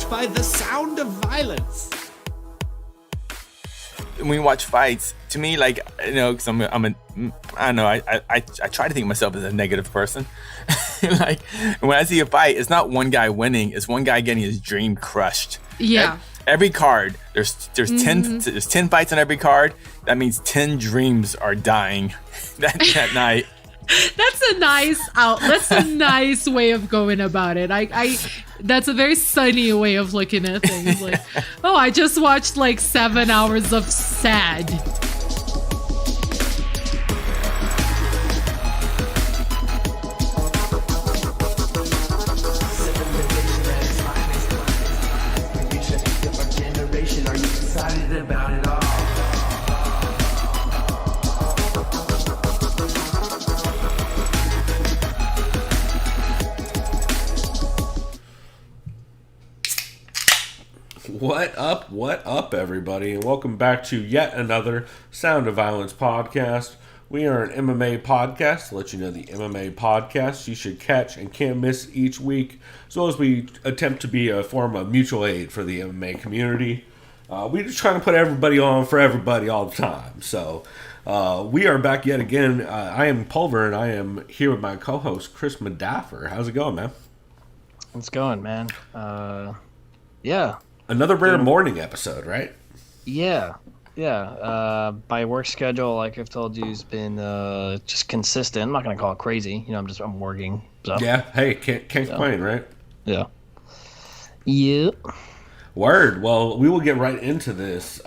watch by The Sound of Violence. When we watch fights, to me, like, you know, because I don't know, I try to think of myself as a negative person. Like, when I see a fight, it's not one guy winning, it's one guy getting his dream crushed. Yeah. Every card, there's 10 fights on every card. That means 10 dreams are dying that night. That's a nice way of going about it. That's a very sunny way of looking at things. Like, oh, I just watched like 7 hours of sad. What up, everybody, and welcome back to yet another Sound of Violence podcast. We are an MMA podcast to let you know the MMA podcasts you should catch and can't miss each week, as well as we attempt to be a form of mutual aid for the MMA community. We're just trying to put everybody on for everybody all the time. So we are back yet again. I am Pulver, and I am here with my co-host, Chris Madaffer. How's it going, man? It's going, man. Yeah. Another rare morning episode, right? Yeah. My work schedule, like I've told you, has been just consistent. I'm not gonna call it crazy. You know, I'm working. So. Yeah. Hey, can't complain, right? Yeah. Yeah. Word. Well, we will get right into this. It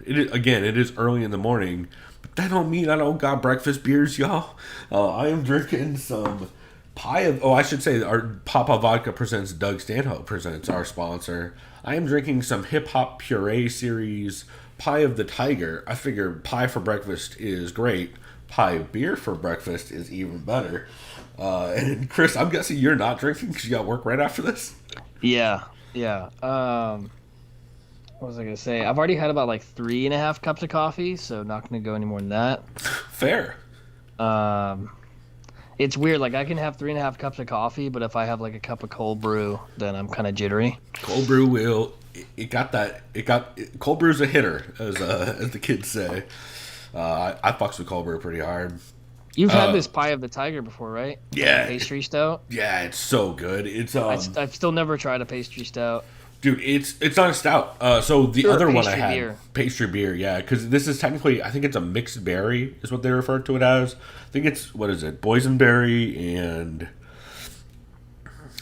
is early in the morning, but that don't mean I don't got breakfast beers, y'all. I am drinking some our Papa Vodka presents Doug Stanhope presents our sponsor. I am drinking some Hip Hop Puree Series Pie of the Tiger. I figure pie for breakfast is great. Pie beer for breakfast is even better. And Chris, I'm guessing you're not drinking because you got work right after this? Yeah. What was I going to say? I've already had about like 3.5 cups of coffee, so not going to go any more than that. Fair. It's weird. Like, I can have 3.5 cups of coffee, but if I have like a cup of cold brew, then I'm kind of jittery. Cold brew cold brew's a hitter, as the kids say. I fucks with cold brew pretty hard. You've had this Pie of the Tiger before, right? Yeah. Like pastry stout? Yeah, it's so good. It's I've still never tried a pastry stout. Dude, it's not a stout. So the other one I had, beer. Pastry Beer, yeah, because this is technically, I think it's a mixed berry, is what they refer to it as. I think it's, what is it, boysenberry and,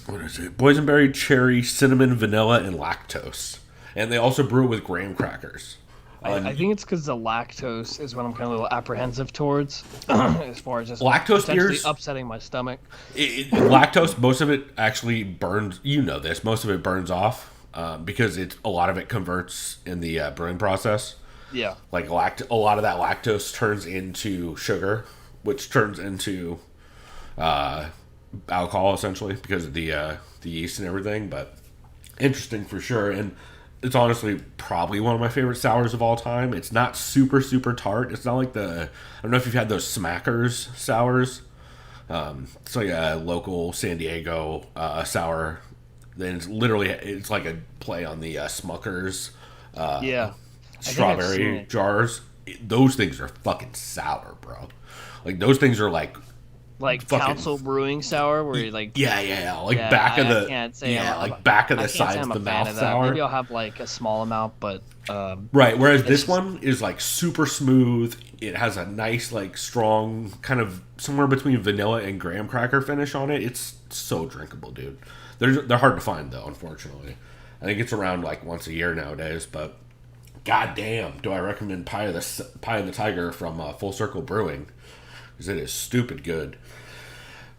boysenberry, cherry, cinnamon, vanilla, and lactose. And they also brew it with graham crackers. I think it's because the lactose is what I'm kind of a little apprehensive towards, as far as just lactose beers upsetting my stomach. Lactose, most of it actually burns. You know this. Most of it burns off because a lot of it converts in the brewing process. Yeah, like a lot of that lactose turns into sugar, which turns into alcohol essentially because of the yeast and everything. But interesting for sure. And it's honestly probably one of my favorite sours of all time. It's not super, super tart. It's not like I don't know if you've had those Smackers sours. It's like a local San Diego sour. Then it's like a play on the Smuckers strawberry jars. Those things are fucking sour, bro. Like, those things are like Council Brewing sour, where you're like back of the sides of the mouth sour. Maybe I'll have like a small amount, but right. Whereas this one is like super smooth. It has a nice, like, strong kind of somewhere between vanilla and graham cracker finish on it. It's so drinkable, dude. They're hard to find though, unfortunately. I think it's around like once a year nowadays, but goddamn, do I recommend Pie of the Tiger from Full Circle Brewing, because it is stupid good.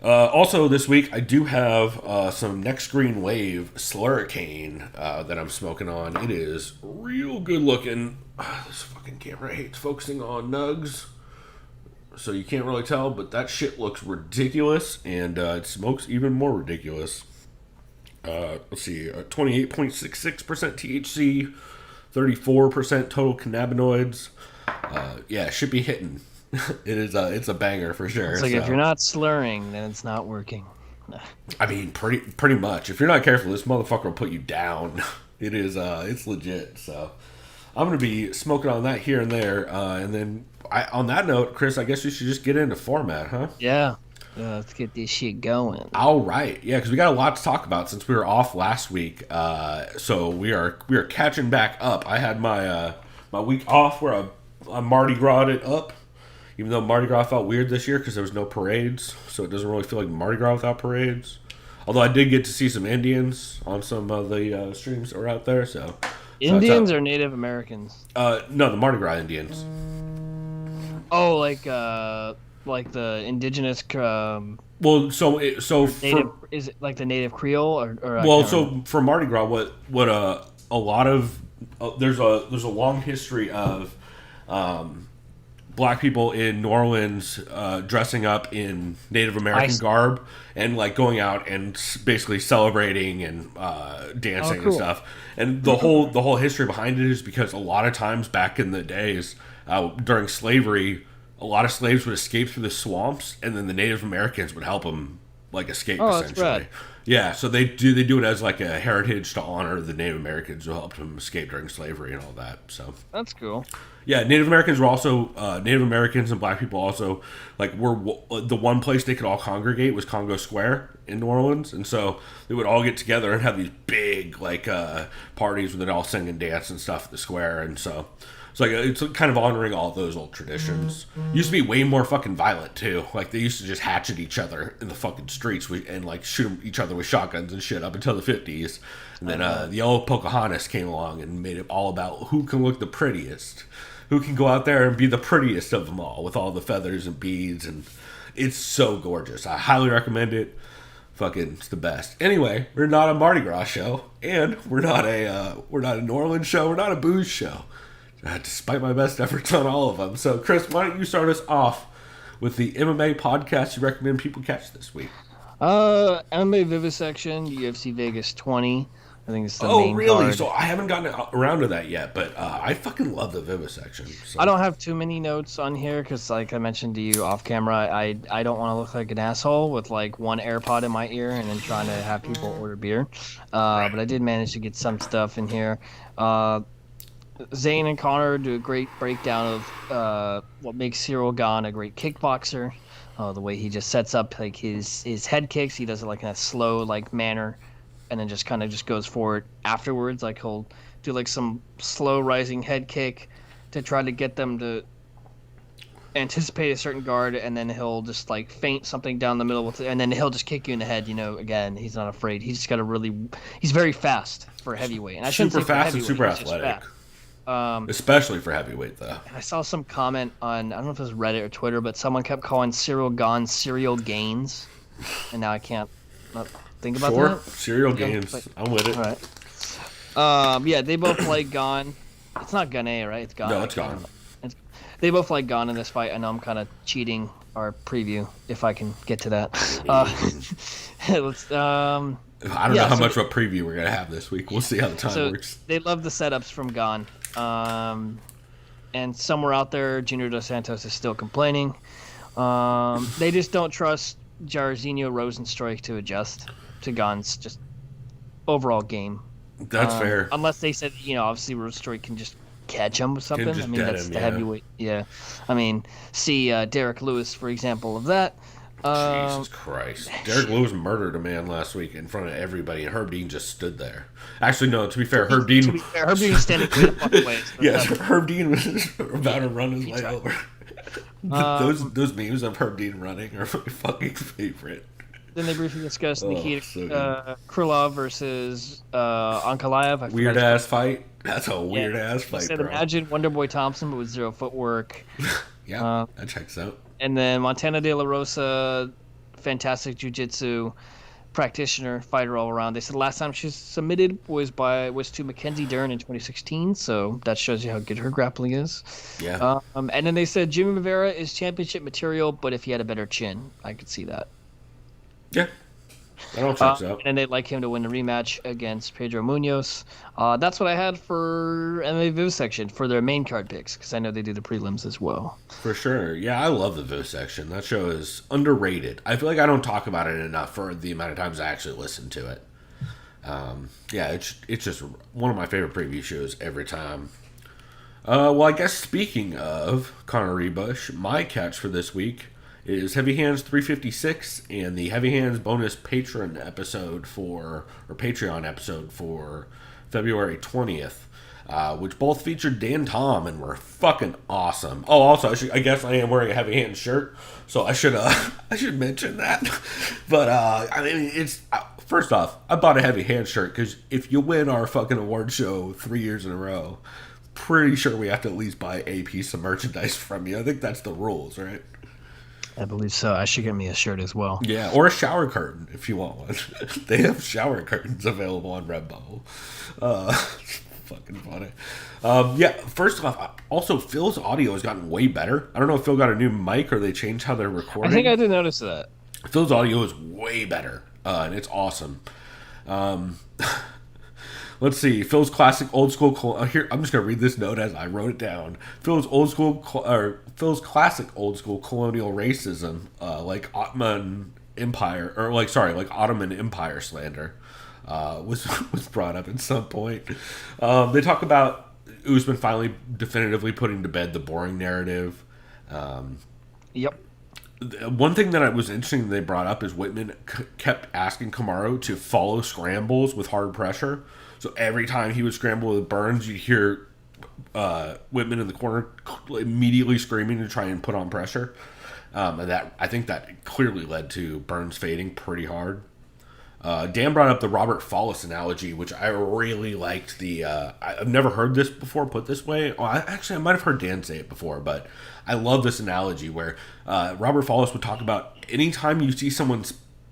Also this week I do have some Next Green Wave Slurricane that I'm smoking on. It is real good looking. This fucking camera hates focusing on nugs, so you can't really tell, but that shit looks ridiculous, and it smokes even more ridiculous. Let's see, 28.66% THC, 34% total cannabinoids. Yeah, should be hitting. It's a banger for sure. It's like, if you're not slurring, then it's not working. I mean, pretty much. If you're not careful, this motherfucker will put you down. It is, it's legit. So I'm gonna be smoking on that here and there, and then on that note, Chris, I guess we should just get into format, huh? Yeah. Let's get this shit going. All right, yeah, because we got a lot to talk about since we were off last week. So we are catching back up. I had my my week off where I Mardi Gras it up. Even though Mardi Gras felt weird this year because there was no parades, so it doesn't really feel like Mardi Gras without parades. Although I did get to see some Indians on some of the streams that were out there. So Indians or Native Americans? No, the Mardi Gras Indians. Oh, like the indigenous. Well, so native, is it like the Native Creole or well, so for Mardi Gras, what a lot of there's a long history of black people in New Orleans dressing up in Native American garb and like going out and basically celebrating and dancing and stuff. And the whole history behind it is because a lot of times back in the days during slavery, a lot of slaves would escape through the swamps, and then the Native Americans would help them like escape. Essentially, that's rad. Yeah. So they do it as like a heritage to honor the Native Americans who helped them escape during slavery and all that. So that's cool. Yeah, Native Americans were also Native Americans and black people also were the one place they could all congregate was Congo Square in New Orleans, and so they would all get together and have these big parties where they'd all sing and dance and stuff at the square, and so it's kind of honoring all those old traditions. Used to be way more fucking violent too. Like they used to just hatchet each other in the fucking streets and like shoot each other with shotguns and shit up until the 50s, and then the old Pocahontas came along and made it all about who can look the prettiest. Who can go out there and be the prettiest of them all with all the feathers and beads, and it's so gorgeous. I highly recommend it. Fucking, it's the best. Anyway, we're not a Mardi Gras show, and we're not a New Orleans show. We're not a booze show, despite my best efforts on all of them. So, Chris, why don't you start us off with the MMA podcast you recommend people catch this week? MMA Vivisection, UFC Vegas 20. I think it's the main really? card. So I haven't gotten around to that yet, but I fucking love the Vivisection. So. I don't have too many notes on here because, like I mentioned to you off camera, I don't want to look like an asshole with like one AirPod in my ear and then trying to have people order beer. But I did manage to get some stuff in here. Zane and Connor do a great breakdown of what makes Cyril Gane a great kickboxer. The way he just sets up like his head kicks, he does it like in a slow manner. And then just kind of just goes forward afterwards. Like he'll do like some slow rising head kick to try to get them to anticipate a certain guard, and then he'll just like feint something down the middle with it, and then he'll just kick you in the head. Again, he's not afraid. He's just got he's very fast for heavyweight. And I shouldn't super say fast and super athletic. Especially for heavyweight, though. I saw some comment on, I don't know if it was Reddit or Twitter, but someone kept calling Cyril Gane Serial Gains, and now I can't think about that. Serial Games. I'm with it. All right. Yeah, they both like Gane. It's not Gane, right? It's Gane. No, it's Gane. They both like Gane in this fight. I know I'm kind of cheating our preview if I can get to that. Let's. I don't know how much of a preview we're gonna have this week. We'll see how the time works. They love the setups from Gane. And somewhere out there, Junior Dos Santos is still complaining. They just don't trust Jairzinho Rozenstruik to adjust to Gane's just overall game. That's fair. Unless they said, obviously Rozenstruik can just catch him with something. I mean, that's the heavyweight. Yeah. I mean, see Derek Lewis, for example, of that. Jesus Christ. Derek Lewis murdered a man last week in front of everybody, and Herb Dean just stood there. Actually, no, to be fair, Herb Dean was standing way the fuck away. Yes, Herb Dean was about to run his way over. Those memes of Herb Dean running are my fucking favorite. Then they briefly discussed Nikita Krylov versus Ankalaev. Weird ass fight. That's a weird ass fight, said, bro. Imagine Wonderboy Thompson, but with zero footwork. Yeah, that checks out. And then Montana De La Rosa, fantastic jiu-jitsu practitioner, fighter all around. They said the last time she submitted was to Mackenzie Dern in 2016, so that shows you how good her grappling is. Yeah. And then they said Jimmy Rivera is championship material, but if he had a better chin, I could see that. Yeah. That all checks out. And they'd like him to win the rematch against Pedro Munoz. That's what I had for MMA Vivisection for their main card picks, because I know they do the prelims as well. For sure. Yeah, I love the Vivisection. That show is underrated. I feel like I don't talk about it enough for the amount of times I actually listen to it. Yeah, it's just one of my favorite preview shows every time. Well, I guess speaking of Conor Rebush, my catch for this week is Heavy Hands 356 and the Heavy Hands bonus Patreon episode for February 20th, which both featured Dan Tom and were fucking awesome. Oh, also, I guess I am wearing a Heavy Hands shirt, so I should mention that. But I mean, it's first off, I bought a Heavy Hands shirt because if you win our fucking award show 3 years in a row, pretty sure we have to at least buy a piece of merchandise from you. I think that's the rules, right? I believe so. I should get me a shirt as well. Yeah, or a shower curtain if you want one. They have shower curtains available on Redbubble. Fucking funny. Yeah, first off, also Phil's audio has gotten way better. I don't know if Phil got a new mic or they changed how they're recording. I think I did notice that. Phil's audio is way better, and it's awesome. Let's see. Phil's classic old school. Here, I'm just gonna read this note as I wrote it down. Phil's classic old school colonial racism, like Ottoman Empire slander, was brought up at some point. They talk about Usman finally definitively putting to bed the boring narrative. Yep. One thing that was interesting they brought up is Whitman kept asking Kamaru to follow scrambles with hard pressure. So every time he would scramble with Burns, you'd hear Whitman in the corner immediately screaming to try and put on pressure. And I think that clearly led to Burns fading pretty hard. Dan brought up the Robert Follis analogy, which I really liked. I've never heard this before put this way. Oh, I might have heard Dan say it before, but I love this analogy where Robert Follis would talk about anytime you see someone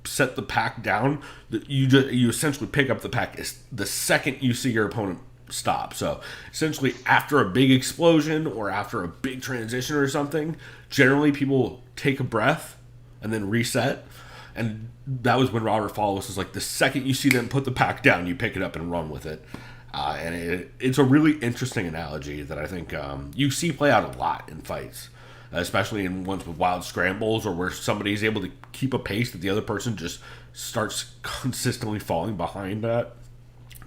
set the pack down, you essentially pick up the pack the second you see your opponent stop. So essentially after a big explosion or after a big transition or something, generally people take a breath and then reset. And that was when Robert Follis was like, the second you see them put the pack down, you pick it up and run with it. And it's a really interesting analogy that I think you see play out a lot in fights, especially in ones with wild scrambles or where somebody's able to keep a pace that the other person just starts consistently falling behind at.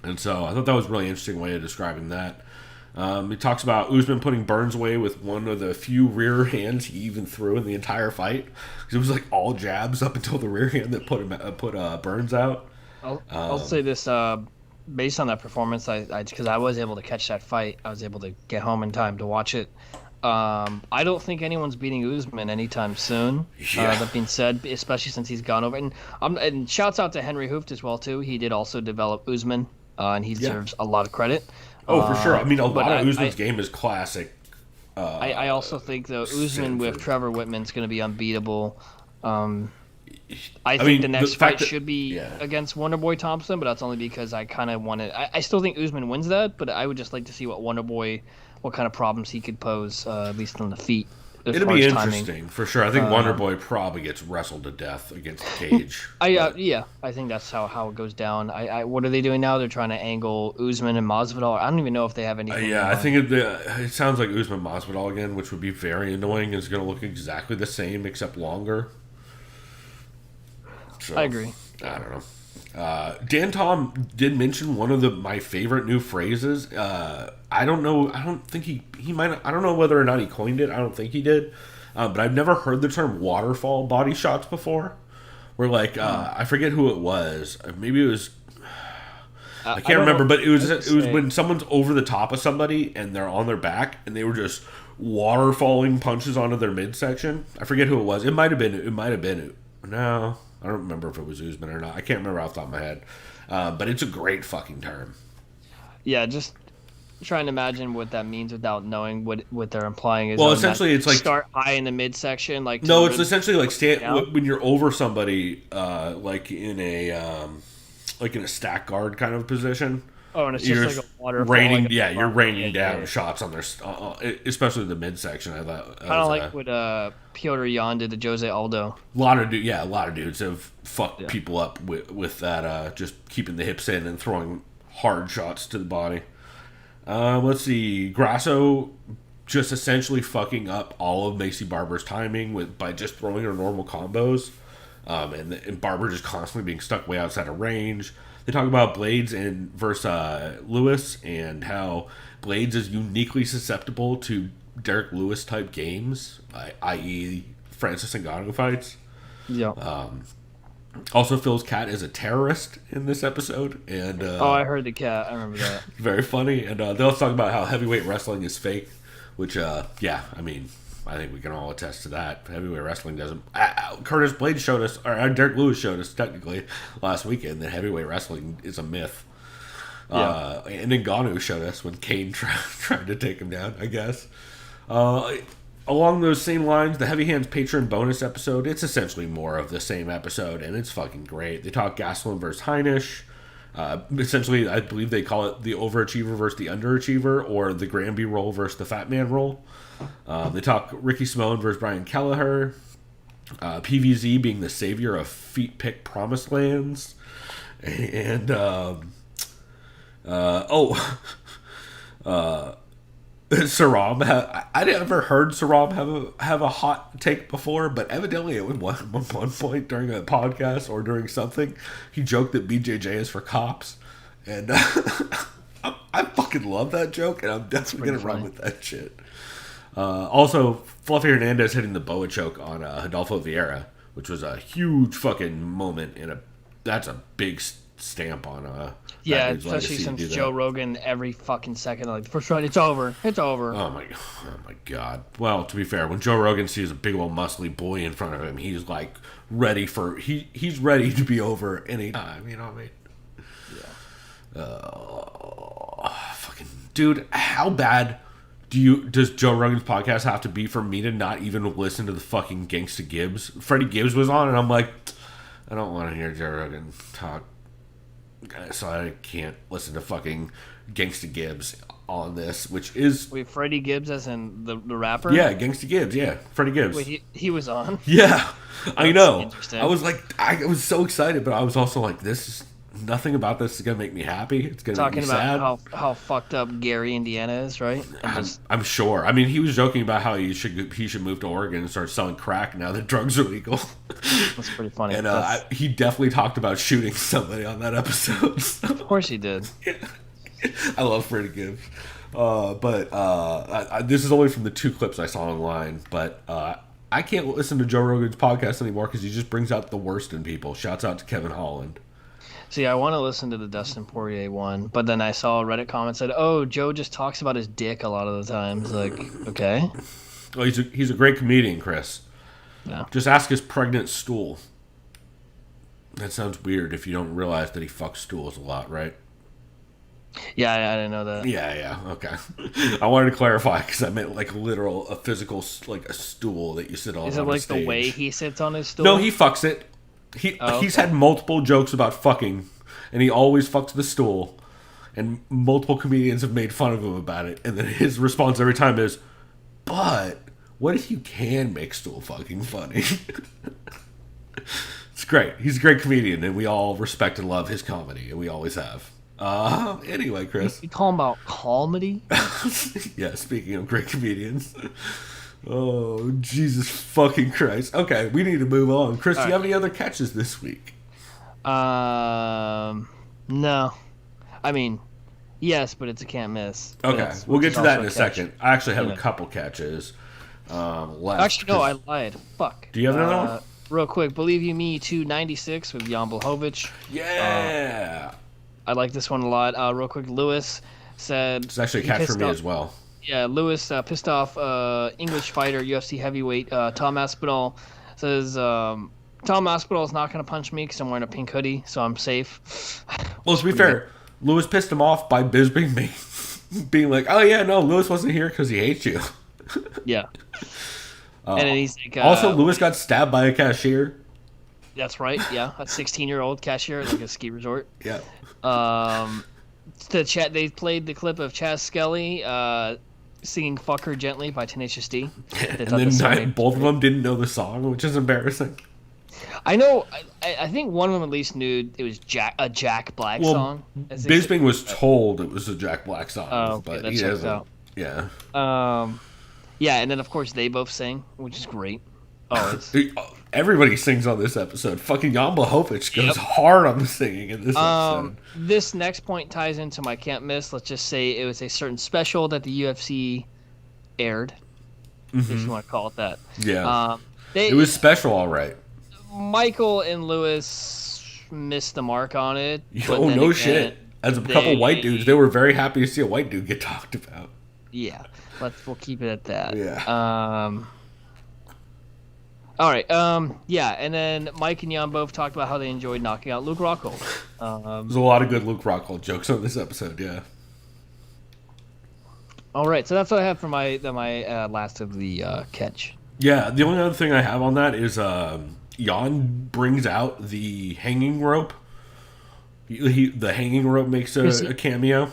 And so I thought that was a really interesting way of describing that. He talks about Usman putting Burns away with one of the few rear hands he even threw in the entire fight. Because it was like all jabs up until the rear hand that put Burns out. I'll say this, based on that performance, because I was able to catch that fight, I was able to get home in time to watch it. I don't think anyone's beating Usman anytime soon. Yeah. That being said, especially since he's gone over. And shouts out to Henry Hooft as well, too. He did also develop Usman, and he deserves a lot of credit. Oh, for sure. I mean, a lot of Usman's game is classic. I also think, though, Usman with Trevor Whitman's going to be unbeatable. I think the next fight should be against Wonderboy Thompson, but that's only because I kind of want to. I still think Usman wins that, but I would just like to see what kind of problems he could pose, at least on the feet. It'll be interesting for sure. I think Wonderboy probably gets wrestled to death against Cage. I think that's how it goes down. What are they doing now? They're trying to angle Usman and Masvidal. I don't even know if they have anything. I think it sounds like Usman Masvidal again, which would be very annoying. It's going to look exactly the same except longer. So, I agree. I don't know. Dan Tom did mention one of my favorite new phrases. I don't know. I don't think he might. I don't know whether or not he coined it. I don't think he did. But I've never heard the term waterfall body shots before. Where I forget who it was. Maybe it was. I can't remember. But it was when someone's over the top of somebody and they're on their back and they were just waterfalling punches onto their midsection. I forget who it was. It might have been. No. I don't remember if it was Usman or not. I can't remember off the top of my head. But it's a great fucking term. Yeah, just trying to imagine what that means without knowing what they're implying. Is essentially it's like start high in the midsection. No, it's essentially like when you're over somebody, like in a stack guard kind of position. Oh, and it's just like a waterfall. Raining, like a you're raining down yeah. shots on their, especially the midsection. I thought Kind of like what Piotr Jan did to Jose Aldo. a lot of dudes have fucked people up with that, just keeping the hips in and throwing hard shots to the body. Let's see, Grasso just essentially fucking up all of Macy Barber's timing by just throwing her normal combos, and Barber just constantly being stuck way outside of range. They talk about Blades versus Lewis and how Blades is uniquely susceptible to Derek Lewis type games, i.e. Francis Ngannou fights. Yeah. Also, Phil's cat is a terrorist in this episode, and I heard the cat. I remember that. very funny. And they also talk about how heavyweight wrestling is fake, which I mean, I think we can all attest to that. Heavyweight wrestling doesn't. Curtis Blades showed us, or Derek Lewis showed us technically last weekend that heavyweight wrestling is a myth. Yeah. And Ngannou showed us when Kane tried to take him down, I guess. Along those same lines, the Heavy Hands Patreon bonus episode, it's essentially more of the same episode, and it's fucking great. They talk Gastelum versus Heinisch. Essentially, I believe they call it the overachiever versus the underachiever, or the Granby role versus the Fat Man role. They talk Ricky Simone versus Brian Kelleher. PVZ being the savior of feet pick promised lands. And, Saram, I never heard Saram have a hot take before, but evidently at one point during a podcast or during something, he joked that BJJ is for cops, and I fucking love that joke, and I'm definitely gonna run with that shit. Also, Fluffy Hernandez hitting the boa choke on Adolfo Vieira, which was a huge fucking moment, and that's a big stamp on yeah, especially since Joe Rogan every fucking second, like, the first round, it's over. Oh my god. Well, to be fair, when Joe Rogan sees a big old muscly boy in front of him, he's like ready he's ready to be over anytime, you know what I mean? Fucking dude, how bad does Joe Rogan's podcast have to be for me to not even listen to the fucking Gangsta Gibbs? Freddie Gibbs was on, and I'm like, I don't want to hear Joe Rogan talk, so I can't listen to fucking Gangsta Gibbs on this, which is... Wait, Freddie Gibbs as in the rapper? Yeah, Gangsta Gibbs, yeah. Freddie Gibbs. Wait, he was on? Yeah, I know. Interesting. I was like, I was so excited, but I was also like, nothing about this is going to make me happy. It's going to make me sad. Talking about how fucked up Gary, Indiana is, right? I'm sure. I mean, he was joking about how he should move to Oregon and start selling crack now that drugs are legal. That's pretty funny. And he definitely talked about shooting somebody on that episode. Of course he did. Yeah. I love Freddie Gibbs. But this is only from the 2 clips I saw online. But I can't listen to Joe Rogan's podcast anymore because he just brings out the worst in people. Shouts out to Kevin Holland. See, I want to listen to the Dustin Poirier one, but then I saw a Reddit comment said, "Oh, Joe just talks about his dick a lot of the times." Like, okay. Well, he's a great comedian, Chris. Yeah. Just ask his pregnant stool. That sounds weird if you don't realize that he fucks stools a lot, right? Yeah, I didn't know that. Yeah, okay. I wanted to clarify because I meant like a physical, like a stool that you sit on. Is it on like stage. the way he sits on his stool? No, he fucks it. He's had multiple jokes about fucking, and he always fucks the stool, and multiple comedians have made fun of him about it, and then his response every time is, but what if you can make stool fucking funny? It's great. He's a great comedian, and we all respect and love his comedy, and we always have. Anyway, Chris. You call him about comedy? Yeah, speaking of great comedians. Oh, Jesus fucking Christ. Okay, we need to move on. Chris, do you have any other catches this week? No. I mean, yes, but it's a can't miss. Okay, we'll get to that in a second. I actually have a couple catches left. Actually, no, I lied. Fuck. Do you have another one? Real quick, Believe You Me 296 with Jan Blachowicz. Yeah. I like this one a lot. Real quick, Lewis said... It's actually a catch for me as well. Yeah, Lewis pissed off English fighter, UFC heavyweight Tom Aspinall. Says, Tom Aspinall is not going to punch me because I'm wearing a pink hoodie, so I'm safe. Well, to be fair, Lewis pissed him off by Bisping being like, oh yeah, no, Lewis wasn't here because he hates you. Yeah. And then he's like... also, Lewis got stabbed by a cashier. That's right, yeah. A 16-year-old cashier at like a ski resort. Yeah. They played the clip of Chaz Skelly singing "Fuck Her Gently" by Tenacious D. And then both of them didn't know the song, which is embarrassing. I know. I think one of them at least knew it was a Jack Black song. Bisping was told it was a Jack Black song, okay, but he doesn't. Out. Yeah. Yeah, and then of course they both sing, which is great. Everybody sings on this episode. Fucking Jan Blachowicz goes hard on the singing in this episode. This next point ties into my can't miss. Let's just say it was a certain special that the UFC aired, if you want to call it that. Yeah. It was special, all right. Michael and Lewis missed the mark on it. Oh, no shit. As a couple white dudes, they were very happy to see a white dude get talked about. Yeah. We'll keep it at that. Yeah. All right. Yeah, and then Mike and Jan both talked about how they enjoyed knocking out Luke Rockhold. There's a lot of good Luke Rockhold jokes on this episode, yeah. All right, so that's what I have for my last of the catch. Yeah, the only other thing I have on that is Jan brings out the hanging rope. The hanging rope makes a cameo.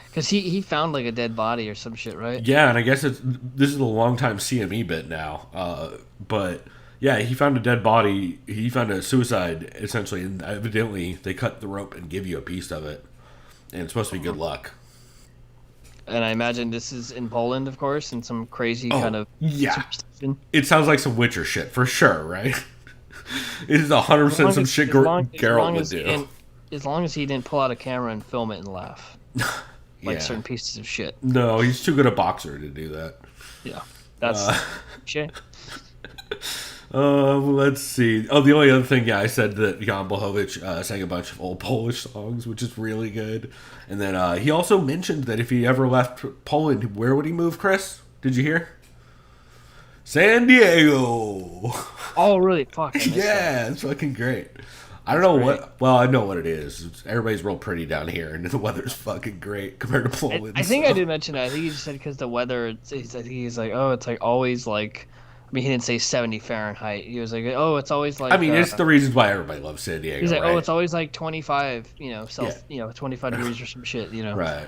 Because he found like a dead body or some shit, right? Yeah, and I guess this is a long time CME bit now. But yeah, he found a dead body. He found a suicide essentially, and evidently they cut the rope and give you a piece of it, and it's supposed to be good luck. And I imagine this is in Poland, of course, and some crazy kind of superstition. It sounds like some Witcher shit for sure, right? It is 100% some shit Geralt would do. As long as he didn't pull out a camera and film it and laugh. Like certain pieces of shit. No, he's too good a boxer to do that. Yeah, that's shit. Let's see. Oh, the only other thing, I said that Jan Blachowicz sang a bunch of old Polish songs, which is really good. And then he also mentioned that if he ever left Poland, where would he move, Chris? Did you hear? San Diego. Oh, really? Fuck. Yeah, it's fucking great. I don't know what. Well, I know what it is. Everybody's real pretty down here, and the weather's fucking great compared to Poland. I think I did mention that. I think he just said because the weather. I think he's like, oh, it's like always like. I mean, he didn't say 70 Fahrenheit. He was like, oh, it's always like. I mean, it's the reasons why everybody loves San Diego. He's like, right? oh, it's always like 25, 25 degrees or some shit, Right.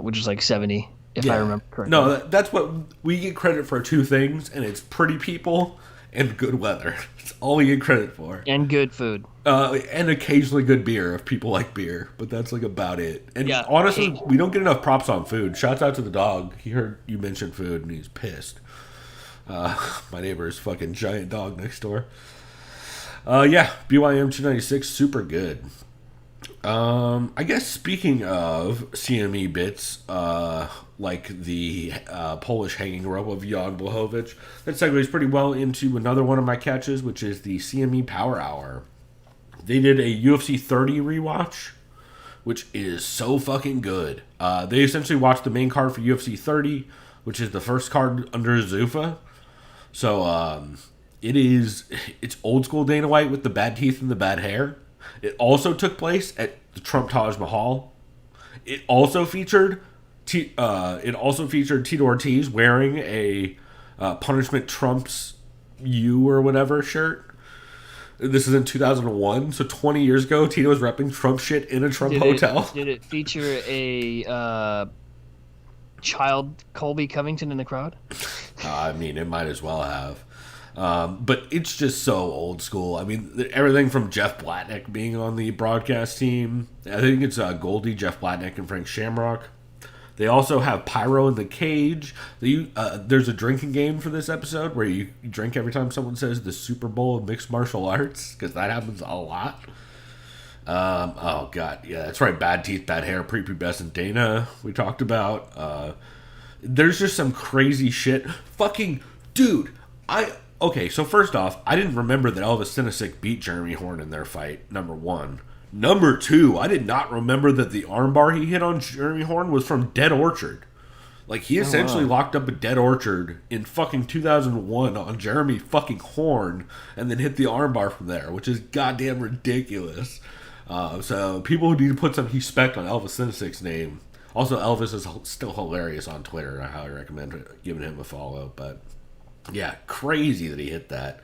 Which is like 70 if I remember correctly. No, that's what we get credit for. Two things, and it's pretty people and good weather. That's all we get credit for. And good food. And occasionally good beer if people like beer, but that's like about it. And honestly, we don't get enough props on food. Shouts out to the dog. He heard you mention food and he's pissed. My neighbor's fucking giant dog next door. BYM 296, super good. I guess speaking of CME bits, like the Polish hanging rope of Jan Blachowicz, that segues pretty well into another one of my catches, which is the CME Power Hour. They did a UFC 30 rewatch, which is so fucking good. They essentially watched the main card for UFC 30, which is the first card under Zuffa. So it's old school Dana White with the bad teeth and the bad hair. It also took place at the Trump Taj Mahal. It also featured Tito Ortiz wearing a Punishment Trump's You or whatever shirt. This is in 2001, so 20 years ago, Tito was repping Trump shit in a Trump hotel. Did it feature a child Colby Covington in the crowd? I mean, it might as well have. But it's just so old school. I mean, everything from Jeff Blatnick being on the broadcast team. I think it's Goldie, Jeff Blatnick, and Frank Shamrock. They also have Pyro in the Cage. There's a drinking game for this episode where you drink every time someone says the Super Bowl of Mixed Martial Arts, because that happens a lot. Oh, God. Yeah, that's right. Bad teeth, bad hair, prepubescent Dana we talked about. There's just some crazy shit. Fucking, dude, Okay, so first off, I didn't remember that Elvis Sinisic beat Jeremy Horn in their fight, number one. Number two, I did not remember that the armbar he hit on Jeremy Horn was from Dead Orchard. Like, he essentially locked up a Dead Orchard in fucking 2001 on Jeremy fucking Horn and then hit the armbar from there, which is goddamn ridiculous. So people need to put some respect on Elvis Sinisic's name. Also, Elvis is still hilarious on Twitter. I highly recommend giving him a follow, but... yeah, crazy that he hit that.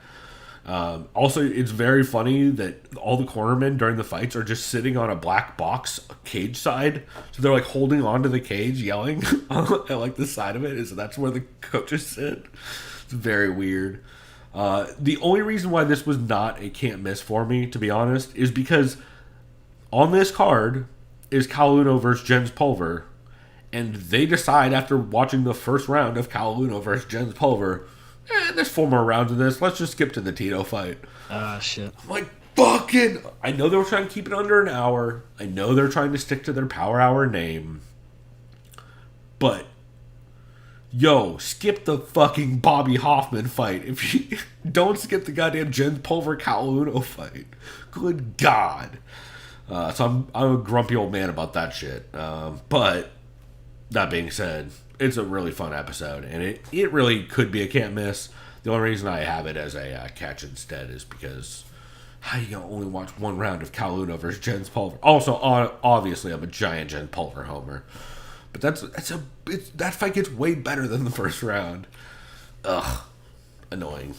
Also, it's very funny that all the cornermen during the fights are just sitting on a black box cage side, so they're like holding onto the cage, yelling at like the side of it. Is that's where the coaches sit. It's very weird. The only reason why this was not a can't miss for me, to be honest, is because on this card is Kaluno versus Jens Pulver, and they decide after watching the first round of Kaluno versus Jens Pulver, there's 4 more rounds of this. Let's just skip to the Tito fight. Ah, shit. I'm like, fucking... I know they were trying to keep it under an hour. I know they're trying to stick to their Power Hour name. But, yo, skip the fucking Bobby Hoffman fight. If you don't skip the goddamn Jens Pulver Kaluno fight. Good God. So I'm a grumpy old man about that shit. But, that being said, it's a really fun episode, and it really could be a can't miss. The only reason I have it as a catch instead is because how you gonna only watch 1 round of Kaluno versus Jens Pulver? Also, obviously, I'm a giant Jens Pulver homer, but that fight gets way better than the first round. Ugh, annoying.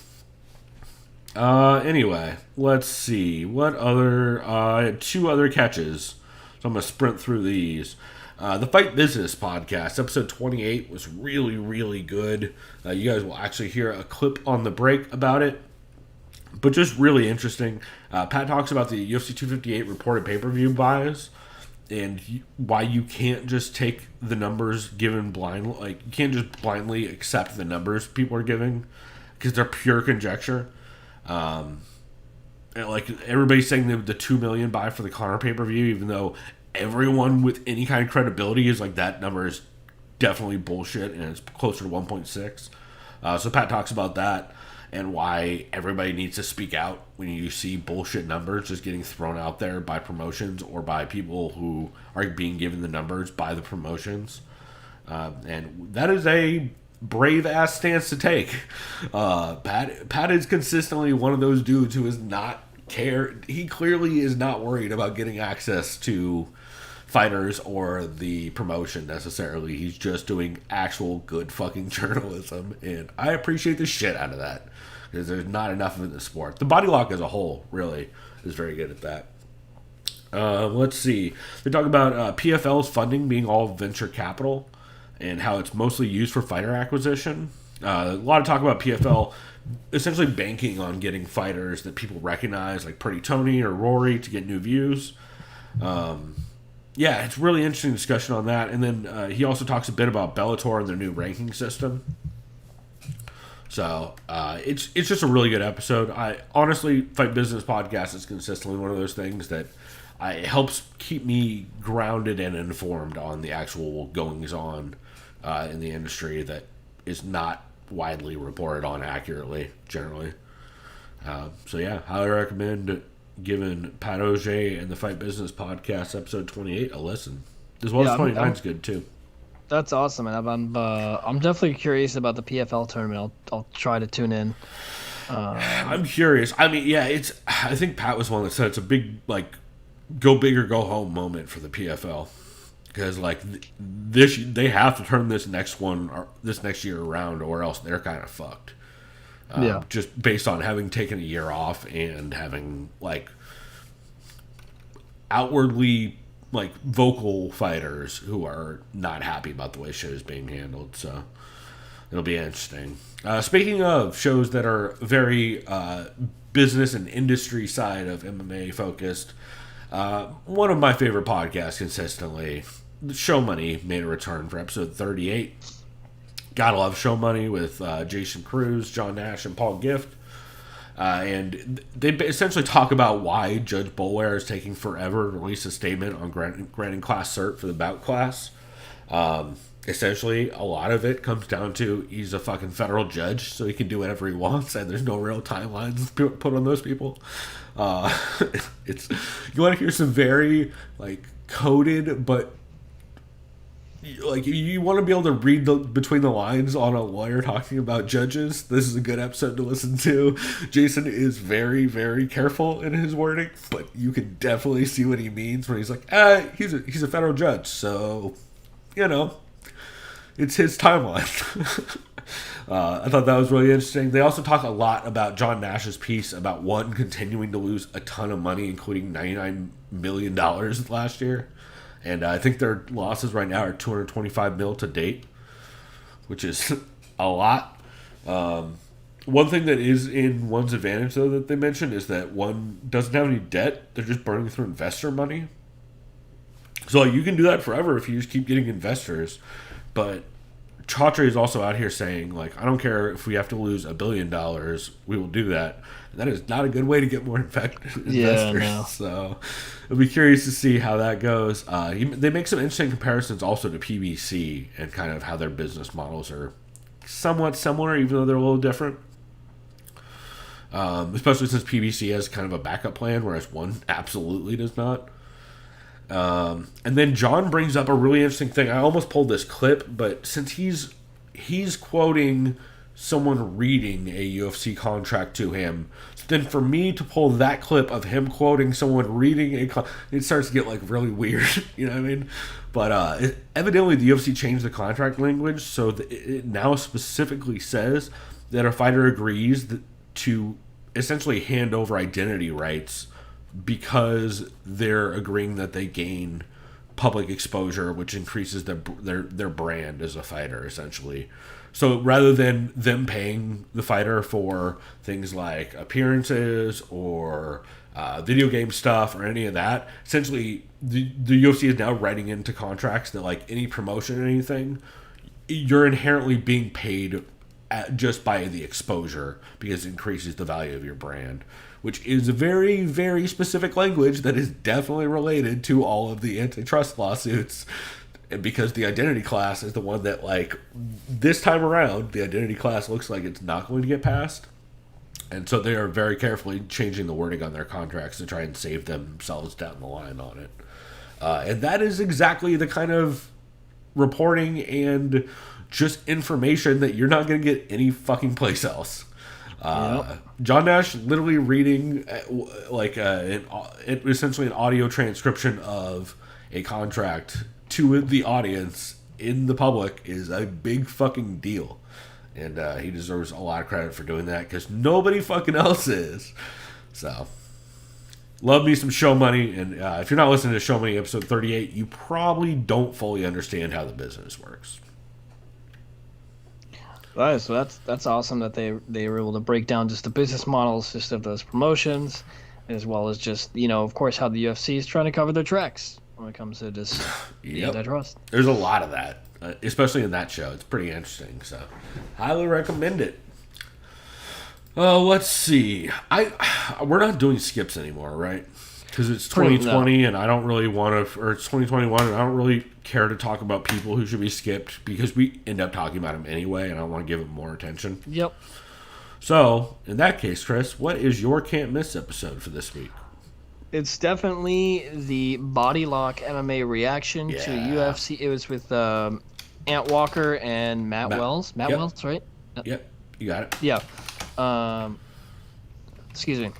Anyway, let's see what other. I had 2 other catches, so I'm gonna sprint through these. The Fight Business podcast, episode 28, was really, really good. You guys will actually hear a clip on the break about it, but just really interesting. Pat talks about the UFC 258 reported pay-per-view buys and why you can't just take the numbers given blindly. Like, you can't just blindly accept the numbers people are giving because they're pure conjecture. And like, everybody's saying the 2 million buy for the Conor pay-per-view, even though everyone with any kind of credibility is like, that number is definitely bullshit and it's closer to 1.6. So Pat talks about that and why everybody needs to speak out when you see bullshit numbers just getting thrown out there by promotions or by people who are being given the numbers by the promotions. And that is a brave ass stance to take. Pat is consistently one of those dudes who is not he clearly is not worried about getting access to fighters or the promotion necessarily. He's just doing actual good fucking journalism, and I appreciate the shit out of that because there's not enough of it in the sport. The Body Lock as a whole really is very good at that. Let's see. They talk about PFL's funding being all venture capital and how it's mostly used for fighter acquisition. A lot of talk about PFL essentially banking on getting fighters that people recognize, like Pretty Tony or Rory, to get new views. Yeah, it's really interesting discussion on that. And then he also talks a bit about Bellator and their new ranking system. So it's just a really good episode. I honestly, Fight Business Podcast is consistently one of those things that it helps keep me grounded and informed on the actual goings on in the industry that is not widely reported on accurately generally. So yeah, highly recommend giving Pat Auger and the Fight Business Podcast episode 28 a listen, as well as 29 is good too. That's awesome, and I'm definitely curious about the PFL tournament. I'll try to tune in. I'm curious. I mean, yeah, I think Pat was one that said it's a big, like, go big or go home moment for the PFL. Because, like, they have to turn this next year around, or else they're kind of fucked. Yeah. Just based on having taken a year off and having, like, outwardly, like, vocal fighters who are not happy about the way shit is being handled. So it'll be interesting. Speaking of shows that are very business and industry side of MMA focused, one of my favorite podcasts consistently, Show Money, made a return for episode 38. Gotta love Show Money with Jason Cruz, John Nash, and Paul Gift. And they essentially talk about why Judge Boulware is taking forever to release a statement on granting class cert for the bout class. Essentially, a lot of it comes down to he's a fucking federal judge, so he can do whatever he wants, and there's no real timelines put on those people. You want to hear some very, like, coded, but like, you want to be able to read between the lines on a lawyer talking about judges. This is a good episode to listen to. Jason is very, very careful in his wording, but you can definitely see what he means when he's like, he's a federal judge, so, you know, it's his timeline. I thought that was really interesting. They also talk a lot about John Nash's piece about one continuing to lose a ton of money, including $99 million last year. And I think their losses right now are $225 million to date, which is a lot. One thing that is in one's advantage, though, that they mentioned is that one doesn't have any debt. They're just burning through investor money. So you can do that forever if you just keep getting investors. But Chaudhry is also out here saying, like, I don't care if we have to lose $1 billion, we will do that. And that is not a good way to get more investors. Yeah, no. So I'll be curious to see how that goes. They make some interesting comparisons also to PBC and kind of how their business models are somewhat similar, even though they're a little different. Especially since PBC has kind of a backup plan, whereas one absolutely does not. And then John brings up a really interesting thing. I almost pulled this clip, but since he's quoting someone reading a UFC contract to him, then for me to pull that clip of him quoting someone reading it starts to get like really weird. You know what I mean? But evidently the UFC changed the contract language, so it now specifically says that a fighter agrees to essentially hand over identity rights because they're agreeing that they gain public exposure, which increases their brand as a fighter, essentially. So rather than them paying the fighter for things like appearances or video game stuff or any of that, essentially the UFC is now writing into contracts that like any promotion or anything, you're inherently being paid just by the exposure because it increases the value of your brand, which is a very, very specific language that is definitely related to all of the antitrust lawsuits. And because the identity class is the one that, like, this time around, the identity class looks like it's not going to get passed. And so they are very carefully changing the wording on their contracts to try and save themselves down the line on it. And that is exactly the kind of reporting and just information that you're not going to get any fucking place else. John Nash literally reading essentially an audio transcription of a contract to the audience in the public is a big fucking deal. And he deserves a lot of credit for doing that because nobody fucking else is. So, love me some Show Money. And if you're not listening to Show Money episode 38, you probably don't fully understand how the business works. Right, so that's awesome that they were able to break down just the business models just of those promotions, as well as just, you know, of course, how the UFC is trying to cover their tracks when it comes to just the antitrust. There's a lot of that, especially in that show. It's pretty interesting, so highly recommend it. Let's see. We're not doing skips anymore, right? Because it's 2020 and I don't really want to, or it's 2021 and I don't really care to talk about people who should be skipped because we end up talking about them anyway and I don't want to give them more attention. Yep. So, in that case, Chris, what is your can't miss episode for this week? It's definitely the Body Lock MMA reaction to UFC. It was with Ant Walker and Matt Wells. Matt Wells, right? Yep, you got it. Yeah. Excuse me.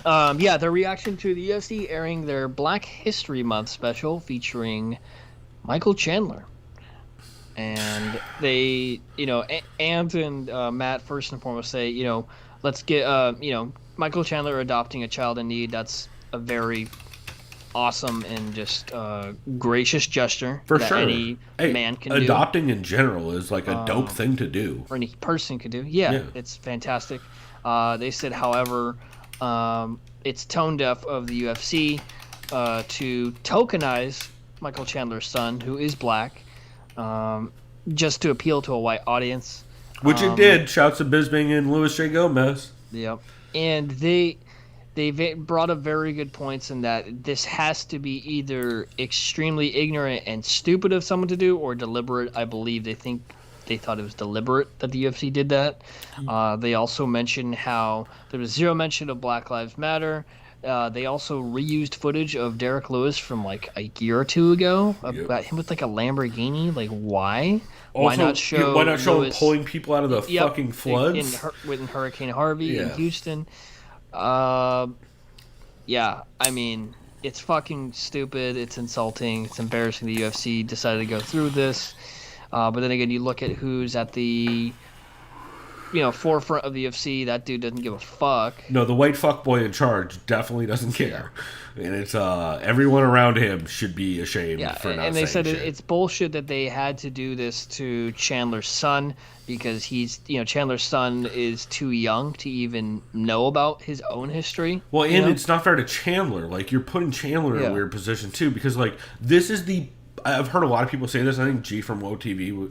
Their reaction to the UFC airing their Black History Month special featuring Michael Chandler. And they, you know, Ant and Matt first and foremost say, you know, let's get, Michael Chandler adopting a child in need. That's a very awesome and just gracious gesture for that sure. Any man can do. Adopting in general is like a dope thing to do. Or any person could do. Yeah, it's fantastic. They said, however, it's tone deaf of the UFC to tokenize Michael Chandler's son, who is black, just to appeal to a white audience. Which it did. Shouts to Bisping and Luis J. Gomez. Yep. And they brought up very good points in that this has to be either extremely ignorant and stupid of someone to do or deliberate. I believe they thought it was deliberate that the UFC did that. They also mentioned how there was zero mention of Black Lives Matter. They also reused footage of Derek Lewis from like a year or two ago about him with like a Lamborghini. Like, why? Also, why not show him pulling people out of the fucking floods? In Hurricane Harvey in Houston. I mean, it's fucking stupid. It's insulting. It's embarrassing the UFC decided to go through this. But then again, you look at who's at the forefront of the UFC. That dude doesn't give a fuck. No, the white fuckboy in charge definitely doesn't care, and it's everyone around him should be ashamed for not. And they saying said shit. it's bullshit that they had to do this to Chandler's son because Chandler's son is too young to even know about his own history. Well, and it's not fair to Chandler. Like, you're putting Chandler in a weird position too, because like this is I've heard a lot of people say this. I think G from Woe TV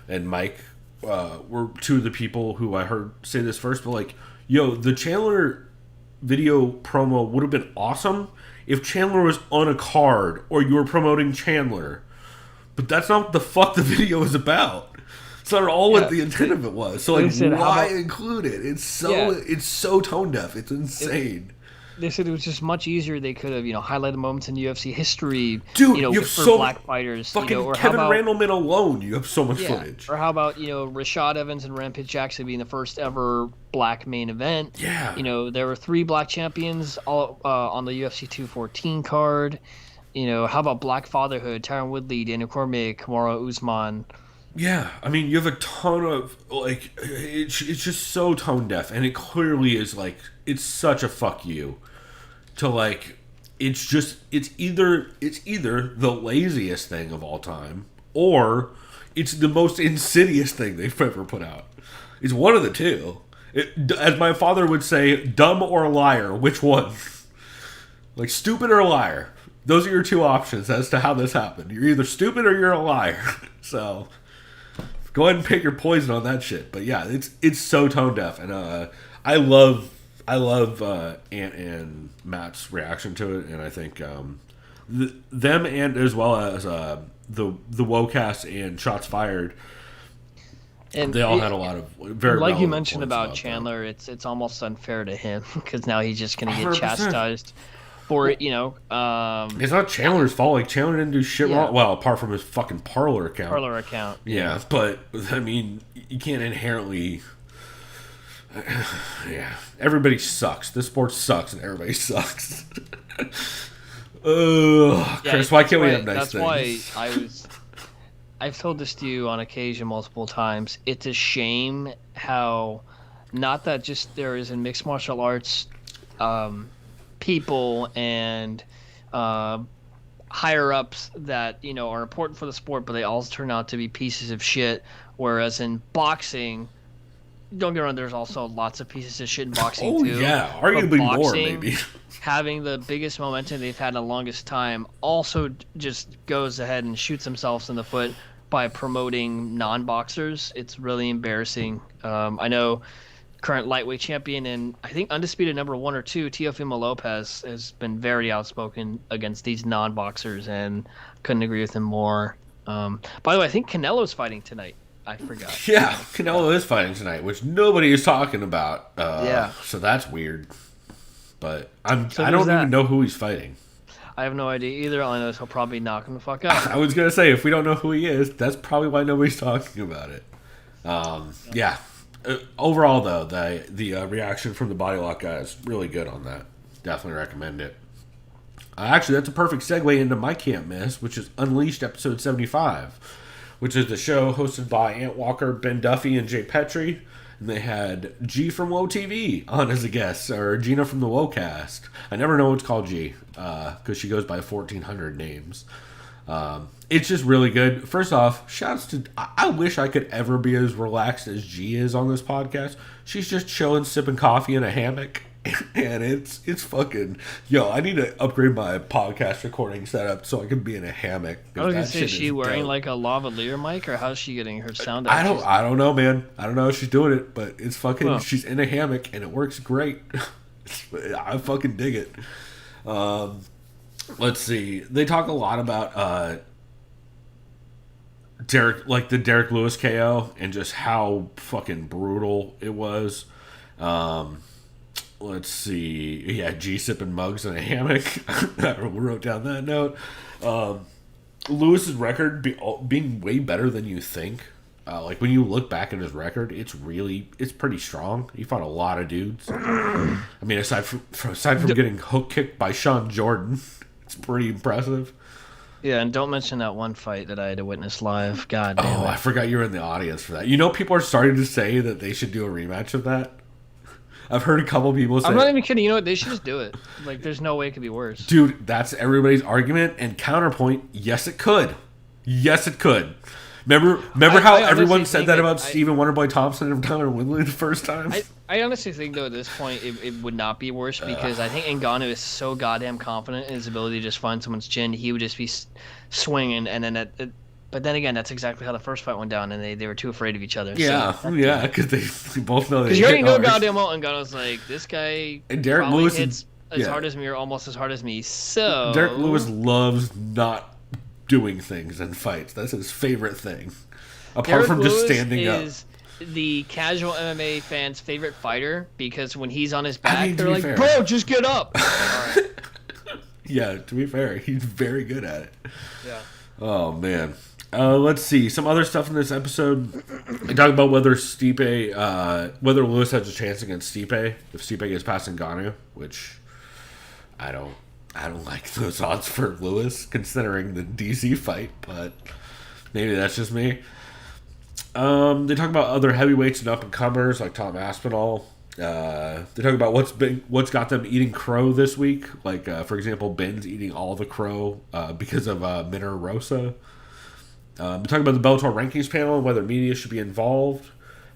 and Mike were two of the people who I heard say this first. But like, the Chandler video promo would have been awesome if Chandler was on a card or you were promoting Chandler. But that's not what the fuck the video is about. It's not at all what the intent of it was. So like, why include it? It's so tone deaf. It's insane. They said it was just much easier. They could have, highlighted moments in UFC history, dude. You have for so black fighters. Fucking or Kevin how about, Randleman alone, you have so much footage. Or how about Rashad Evans and Rampage Jackson being the first ever black main event? Yeah. There were 3 black champions all on the UFC 214 card. How about Black Fatherhood, Tyron Woodley, Daniel Cormier, Kamaru Usman. Yeah, I mean, you have a ton of, like, it's just so tone deaf, and it clearly is, like, it's such a fuck you to, like, it's either the laziest thing of all time, or it's the most insidious thing they've ever put out. It's one of the two. As my father would say, dumb or liar, which one? Like, stupid or liar. Those are your two options as to how this happened. You're either stupid or you're a liar. So go ahead and pick your poison on that shit. But yeah, it's so tone deaf, and I love Ant and Matt's reaction to it, and I think them and as well as the WoCast and Shots Fired, and they all had a lot of very like you mentioned about Chandler. It's almost unfair to him because now he's just gonna get 100%. chastised for it. It's not Chandler's fault. Like, Chandler didn't do shit wrong. Well, apart from his fucking Parlor account. Yeah, but I mean, you can't inherently. Yeah, everybody sucks. This sport sucks, and everybody sucks. Chris, why can't we have nice things? That's why I've told this to you on occasion multiple times. It's a shame how, not that just there is in mixed martial arts, people and higher ups that are important for the sport, but they all turn out to be pieces of shit. Whereas in boxing, don't get me wrong, there's also lots of pieces of shit in boxing too. Oh yeah, arguably more maybe. Having the biggest momentum they've had in the longest time also just goes ahead and shoots themselves in the foot by promoting non-boxers. It's really embarrassing. I know current lightweight champion and I think undisputed number 1 or 2, Teofimo Lopez, has been very outspoken against these non-boxers, and couldn't agree with him more. By the way, I think Canelo's fighting tonight. I forgot. Yeah, Canelo is fighting tonight, which nobody is talking about. Yeah. So that's weird. But I don't even know who he's fighting. I have no idea either. All I know is he'll probably knock him the fuck out. I was going to say, if we don't know who he is, that's probably why nobody's talking about it. Yeah. Overall, though, the reaction from the Body Lock guy is really good on that. Definitely recommend it. Actually, that's a perfect segue into my Can't Miss, which is Unleashed episode 75, which is the show hosted by Ant Walker, Ben Duffy, and Jay Petrie. And they had G from Woe TV on as a guest, or Gina from the WoCast. I never know what's called G, because she goes by 1,400 names. It's just really good. First off, shouts to... I wish I could ever be as relaxed as G is on this podcast. She's just chilling, sipping coffee in a hammock. And it's fucking... Yo, I need to upgrade my podcast recording setup so I can be in a hammock. I was going to say, is she wearing like a lavalier mic, or how's she getting her sound out? I don't know, man. I don't know if she's doing it, but it's fucking... Well, she's in a hammock, and it works great. I fucking dig it. Let's see. They talk a lot about... the Derek Lewis KO and just how fucking brutal it was. Let's see. Yeah, G sipping mugs in a hammock. I wrote down that note. Lewis's record being way better than you think. Like when you look back at his record, it's pretty strong. He fought a lot of dudes. I mean, aside from getting hook kicked by Sean Jordan, it's pretty impressive. Yeah, and don't mention that one fight that I had to witness live. God damn Oh, it. I forgot you were in the audience for that. You know, people are starting to say that they should do a rematch of that. I've heard a couple people say, I'm not even kidding. You know what? They should just do it. Like, there's no way it could be worse. dude, that's everybody's argument. And counterpoint, yes, it could. Yes, it could. Remember how I everyone honestly said think that that about Stephen Wonderboy Thompson and Tyler Woodley the first time? I honestly think, though, at this point, it would not be worse because I think Ngannou is so goddamn confident in his ability to just find someone's chin. He would just be swinging, and then but then again, that's exactly how the first fight went down, and they were too afraid of each other. Yeah, so, yeah, because they both know. Because you already know goddamn well, Ngannou's like, this guy And Derek probably Lewis hits as hard as me or almost as hard as me. So Derek Lewis loves not doing things in fights. That's his favorite thing, apart Derek from just Lewis standing up. is the casual MMA fan's favorite fighter because when he's on his back, mean, to they're be like, fair. bro, just get up. All right. Yeah, to be fair, he's very good at it. Yeah. Oh man. Let's see some other stuff in this episode. They talk about whether whether Lewis has a chance against Stipe if Stipe gets past Ngannou, which I don't like those odds for Lewis considering the DC fight, but maybe that's just me. They talk about other heavyweights and up and comers like Tom Aspinall. They talk about what's got them eating crow this week. Like for example, Ben's eating all the crow because of Minor Rosa. We talk about the Bellator rankings panel and whether media should be involved.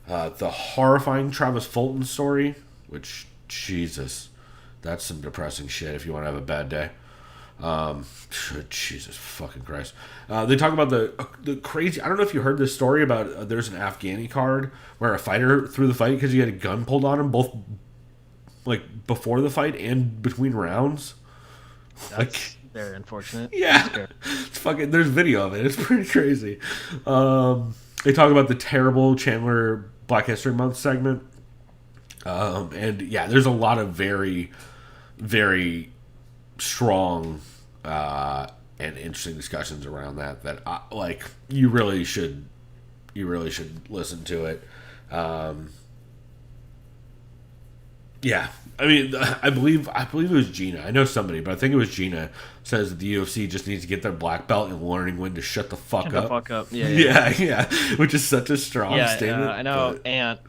The horrifying Travis Fulton story, which, Jesus, that's some depressing shit if you want to have a bad day. Jesus fucking Christ. They talk about the crazy... I don't know if you heard this story about there's an Afghani card where a fighter threw the fight because he had a gun pulled on him both like before the fight and between rounds. That's very unfortunate. Yeah, it's fucking. There's video of it. It's pretty crazy. They talk about the terrible Chandler Black History Month segment, and yeah, there's a lot of very, very strong and interesting discussions around that. Like you really should listen to it. Yeah, I mean, I believe it was Gina. I know somebody, but I think it was Gina. Says that the UFC just needs to get their black belt in learning when to shut the fuck up. Shut the fuck up. Yeah, which is such a strong statement. I know. but- Ant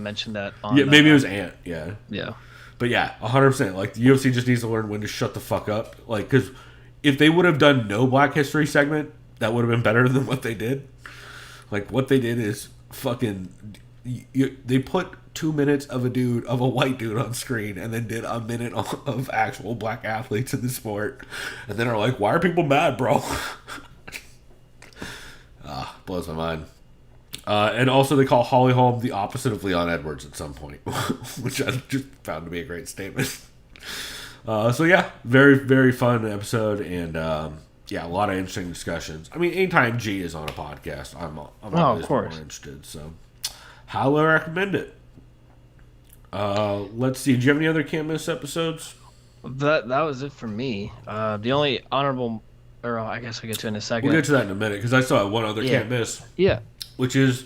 mentioned that. On, Yeah, maybe it was Ant. Yeah, Yeah. but yeah, 100%. Like the UFC just needs to learn when to shut the fuck up. Like, because if they would have done no Black History segment, that would have been better than what they did. Like what they did is fucking. They put 2 minutes of a white dude on screen and then did a minute of actual black athletes in the sport and then are like, why are people mad, bro? Blows my mind. And also they call Holly Holm the opposite of Leon Edwards at some point, which I just found to be a great statement. So yeah, very, very fun episode and yeah, a lot of interesting discussions. I mean, anytime G is on a podcast, I'm always more interested, so highly recommend it. Let's see. Do you have any other can't miss episodes? That was it for me. The only honorable, or I guess I'll get to it in a second. We'll get to that in a minute because I still have one other can't miss. Yeah. Which is,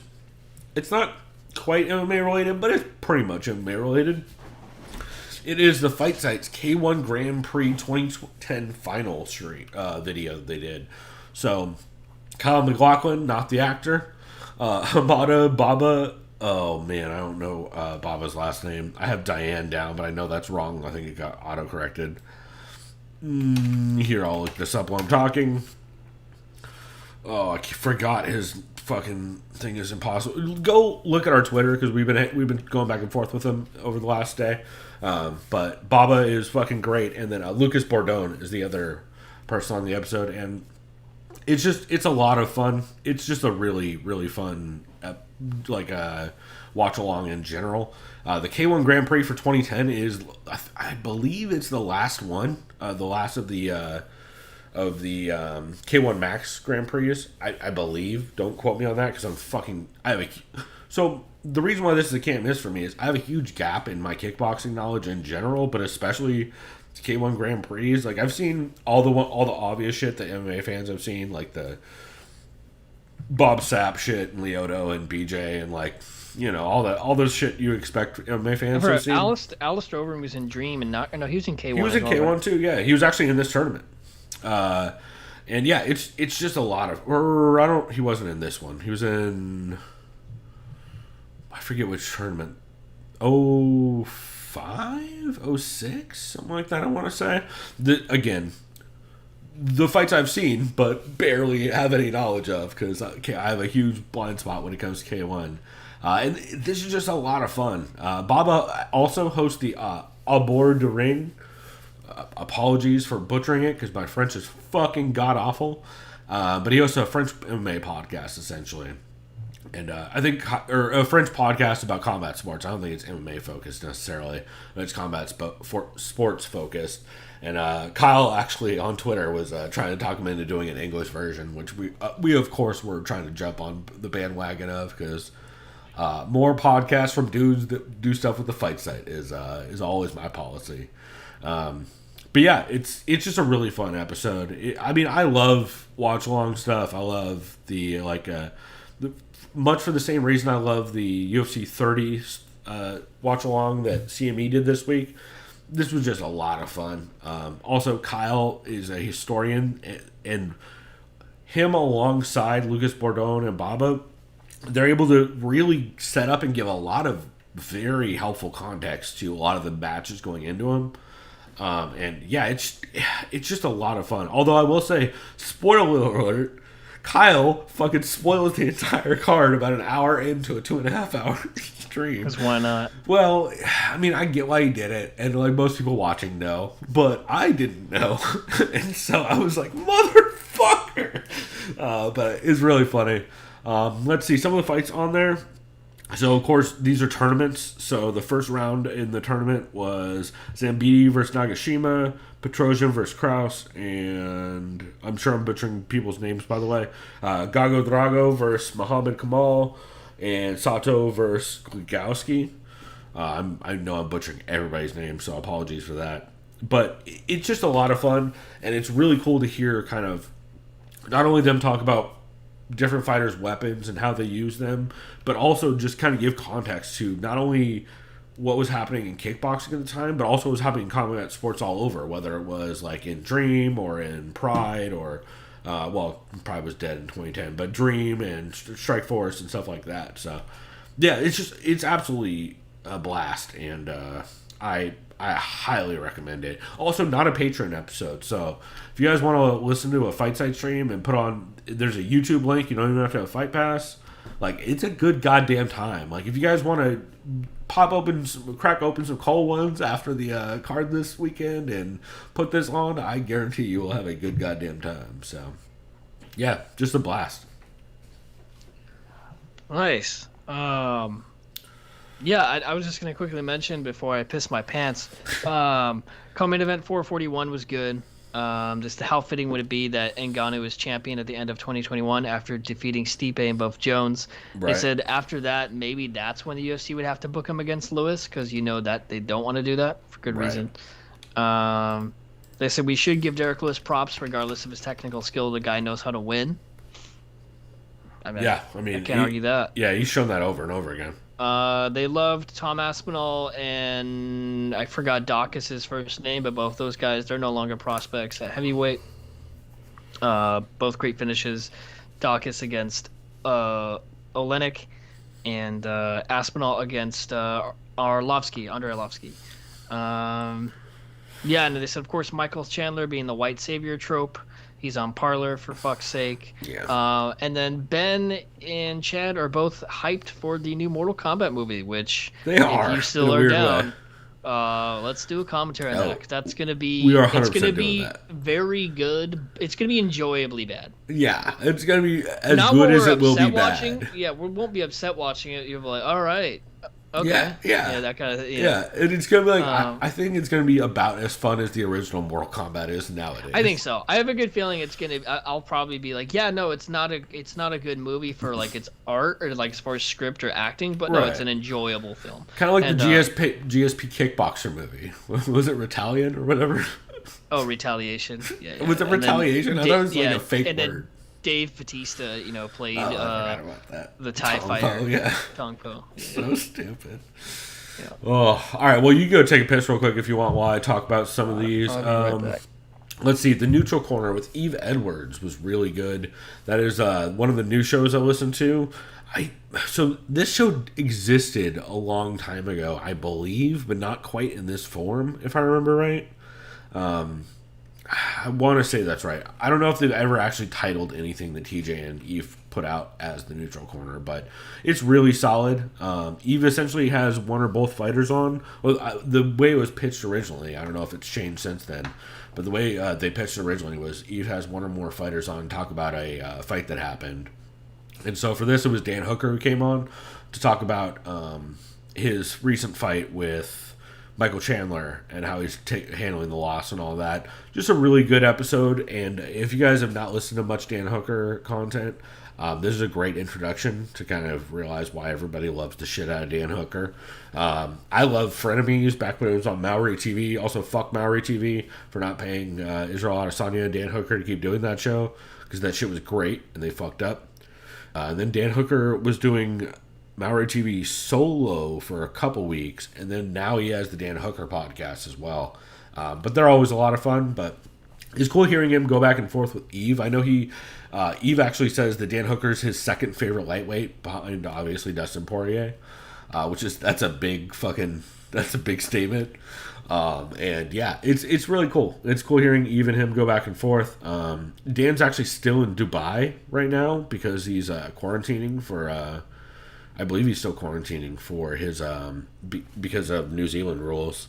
it's not quite MMA related, but it's pretty much MMA related. It is the Fight Sites K1 Grand Prix 2010 final video they did. So, Kyle MacLachlan, not the actor. Hamada Baba. Oh man, I don't know Baba's last name. I have Diane down, but I know that's wrong. I think it got auto-corrected. Here, I'll look this up while I'm talking. Oh, I forgot his fucking thing is impossible. Go look at our Twitter because we've been going back and forth with him over the last day. But Baba is fucking great, and then Lucas Bordone is the other person on the episode, and it's a lot of fun. It's just a really, really fun watch along in general. The K1 Grand Prix for 2010 is, I believe it's the last one, the last of the K1 Max Grand Prix. I believe. Don't quote me on that because so the reason why this is a can't miss for me is I have a huge gap in my kickboxing knowledge in general, but especially K1 Grand Prix. Like I've seen all the obvious shit that MMA fans have seen, like the Bob Sapp shit and Lyoto and BJ and like, you know, all those shit you expect MMA fans to see. Alistair Overeem was in Dream and he was in K1. He was in K1 too, yeah. He was actually in this tournament. And yeah, it's just a lot of. Or he wasn't in this one. He was in. I forget which tournament. 05, 06, something like that. I want to say. Again, the fights I've seen, but barely have any knowledge of because I have a huge blind spot when it comes to K1. And this is just a lot of fun. Baba also hosts the Aboard the Ring. Apologies for butchering it because my French is fucking god awful. But he hosts a French MMA podcast essentially. And I think, or a French podcast about combat sports. I don't think it's MMA focused necessarily. It's combat sports focused. And Kyle actually on Twitter was trying to talk him into doing an English version, which we of course were trying to jump on the bandwagon of because more podcasts from dudes that do stuff with the fight site is always my policy. But yeah, it's just a really fun episode. I love watch along stuff. I love the much for the same reason I love the UFC 30 watch along that CME did this week. This was just a lot of fun. Also, Kyle is a historian, and him alongside Lucas Bourdon and Baba, they're able to really set up and give a lot of very helpful context to a lot of the matches going into them. And yeah, it's just a lot of fun. Although I will say, spoiler alert, Kyle fucking spoils the entire card about an hour into a 2.5 hour stream. Because why not? Well, I get why he did it, and like most people watching know, but I didn't know, and so I was like, motherfucker. But it's really funny. Let's see some of the fights on there. So, of course, these are tournaments. So, the first round in the tournament was Zambidi versus Nagashima, Petrosian versus Kraus, and I'm sure I'm butchering people's names, by the way. Gago Drago versus Muhammad Kamal, and Sato versus Glugowski. I know I'm butchering everybody's name, so apologies for that. But it's just a lot of fun, and it's really cool to hear kind of not only them talk about different fighters' weapons and how they use them, but also just kind of give context to not only what was happening in kickboxing at the time, but also what was happening in combat sports all over, whether it was like in Dream or in Pride or, Pride was dead in 2010, but Dream and Strike Force and stuff like that. So, yeah, it's absolutely a blast, and I highly recommend it. Also, not a Patreon episode, so if you guys want to listen to a Fight Site stream and put on, there's a YouTube link, you don't even have to have a Fight Pass. Like, it's a good goddamn time. Like, if you guys want to crack open some cold ones after the card this weekend and put this on, I guarantee you will have a good goddamn time. So, yeah, just a blast. Nice. Yeah, I was just going to quickly mention before I piss my pants. Co-main event 441 was good. Just how fitting would it be that Ngannou was champion at the end of 2021 after defeating Stipe and both Jones? Right. They said after that, maybe that's when the UFC would have to book him against Lewis because you know that they don't want to do that for good reason. They said we should give Derek Lewis props regardless of his technical skill. The guy knows how to win. I can't argue that. Yeah, he's shown that over and over again. They loved Tom Aspinall and I forgot Dacus' first name, but both those guys, they're no longer prospects at heavyweight. Both great finishes. Dacus against Olenek and Aspinall against Andre Arlovsky. Yeah, and they said, of course, Michael Chandler being the white savior trope. He's on Parler, for fuck's sake. Yeah. And then Ben and Chad are both hyped for the new Mortal Kombat movie, which if you still are down, let's do a commentary on that. 'Cause that's gonna be very good. It's gonna be enjoyably bad. Yeah, it's gonna be as good as it will be bad. Yeah, we won't be upset watching it. You'll be like, all right. Okay. Yeah, that kind of yeah. And it's gonna be like I think it's gonna be about as fun as the original Mortal Kombat is nowadays. I think so. I have a good feeling it's gonna. I'll probably be like, yeah, no, it's not a good movie for like its art or like as far as script or acting, but no, it's an enjoyable film. Kind of like the GSP Kickboxer movie. Was it Retaliant or whatever? Oh, Retaliation. Yeah. Was it Retaliation? I thought it was like a fake word. Dave Bautista, played the TIE Tong fighter. Po, yeah. Tong Po. Yeah. So stupid. Yeah. Oh, all right. Well, you go take a piss real quick if you want while I talk about some of these. I'll be right back. let's see, the Neutral Corner with Eve Edwards was really good. That is one of the new shows I listened to. So this show existed a long time ago, I believe, but not quite in this form, if I remember right. I want to say that's right. I don't know if they've ever actually titled anything that TJ and Eve put out as the Neutral Corner, but it's really solid. Eve essentially has one or both fighters on. Well, the way it was pitched originally, I don't know if it's changed since then, but the way they pitched it originally was Eve has one or more fighters on, talk about a fight that happened. And so for this, it was Dan Hooker who came on to talk about his recent fight with Michael Chandler and how he's handling the loss and all that. Just a really good episode. And if you guys have not listened to much Dan Hooker content, this is a great introduction to kind of realize why everybody loves the shit out of Dan Hooker. I love Frenemies back when it was on Maori TV. Also, fuck Maori TV for not paying Israel Adesanya and Dan Hooker to keep doing that show, because that shit was great and they fucked up. And then Dan Hooker was doing Maori TV solo for a couple weeks, and then now he has the Dan Hooker podcast as well. But they're always a lot of fun, but it's cool hearing him go back and forth with Eve. I know Eve actually says that Dan Hooker's his second favorite lightweight, behind obviously Dustin Poirier, that's a big statement. And yeah, it's really cool. It's cool hearing Eve and him go back and forth. Dan's actually still in Dubai right now because he's quarantining for I believe he's still quarantining for his because of New Zealand rules,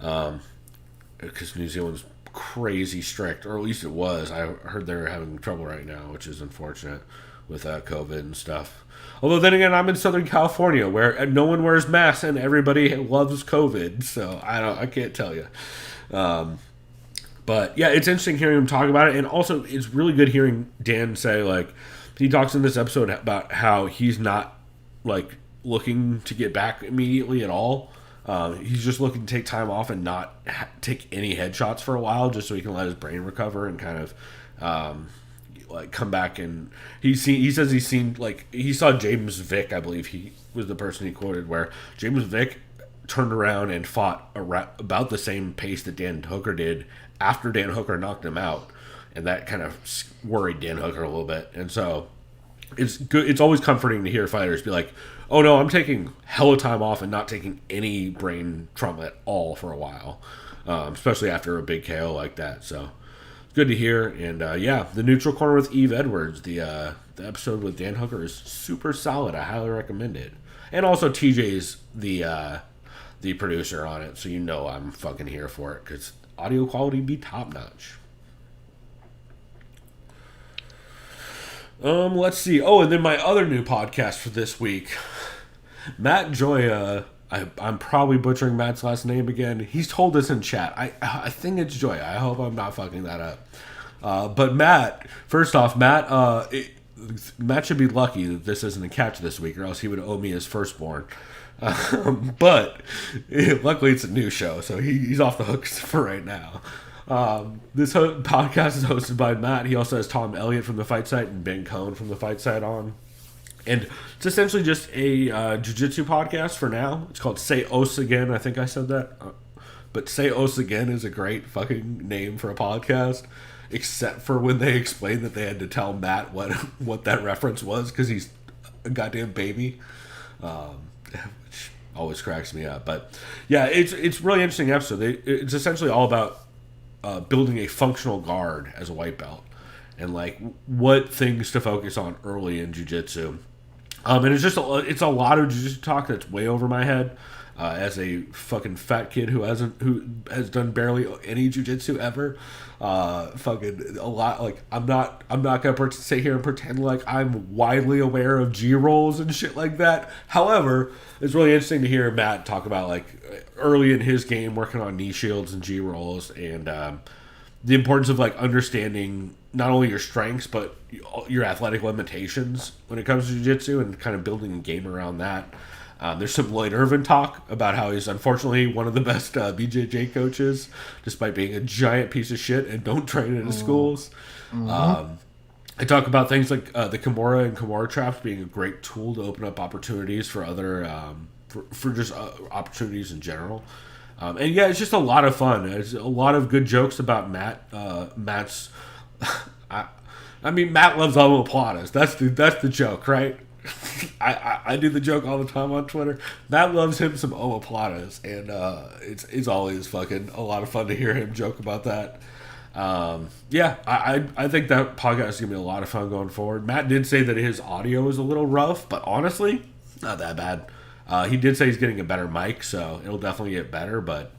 because New Zealand's crazy strict, or at least it was. I heard they're having trouble right now, which is unfortunate with COVID and stuff. Although then again, I'm in Southern California where no one wears masks and everybody loves COVID, so I can't tell you. But yeah, it's interesting hearing him talk about it, and also it's really good hearing Dan say, like, he talks in this episode about how he's not like looking to get back immediately at all. He's just looking to take time off and not take any headshots for a while, just so he can let his brain recover and kind of like come back. And he says he's seen, like, he saw James Vick, I believe he was the person he quoted, where James Vick turned around and fought about the same pace that Dan Hooker did after Dan Hooker knocked him out, and that kind of worried Dan Hooker a little bit. And so it's good. It's always comforting to hear fighters be like, oh no, I'm taking hella time off and not taking any brain trauma at all for a while, especially after a big KO like that. So it's good to hear. And yeah, the Neutral Corner with Eve Edwards, the episode with Dan Hooker is super solid. I highly recommend it. And also TJ's the producer on it, so you know I'm fucking here for it, because audio quality be top notch. Let's see. Oh, and then my other new podcast for this week, Matt Joya. I'm probably butchering Matt's last name again. He's told us in chat. I think it's Joya. I hope I'm not fucking that up. But Matt, first off, Matt should be lucky that this isn't a catch this week, or else he would owe me his firstborn. But luckily it's a new show, so he's off the hooks for right now. This podcast is hosted by Matt. He also has Tom Elliott from the Fight Site and Ben Cohn from the Fight Site on. And it's essentially just a jiu-jitsu podcast for now. It's called Say Os Again. I think I said that. But Say Os Again is a great fucking name for a podcast, except for when they explained that they had to tell Matt what that reference was, because he's a goddamn baby. Which always cracks me up. But yeah, it's really interesting episode. It's essentially all about building a functional guard as a white belt, and like what things to focus on early in jiu-jitsu. And it's a lot of jiu-jitsu talk that's way over my head, as a fucking fat kid who has done barely any jiu-jitsu ever. Fucking a lot. Like I'm not gonna sit here and pretend like I'm widely aware of G rolls and shit like that. However, it's really interesting to hear Matt talk about like early in his game working on knee shields and G rolls, and the importance of like understanding not only your strengths but your athletic limitations when it comes to jiu-jitsu, and kind of building a game around that. There's some Lloyd Irvin talk about how he's unfortunately one of the best BJJ coaches, despite being a giant piece of shit and don't train in his schools. Mm-hmm. I talk about things like the Kimura and Kimura traps being a great tool to open up opportunities for other, for just opportunities in general. And yeah, it's just a lot of fun. There's a lot of good jokes about Matt. Matt's, I mean, Matt loves omoplatas. That's the joke, right? I do the joke all the time on Twitter. Matt loves him some omoplatas, and it's always fucking a lot of fun to hear him joke about that. Yeah, I think that podcast is gonna be a lot of fun going forward. Matt did say that his audio is a little rough, but honestly, not that bad. He did say he's getting a better mic, so it'll definitely get better. But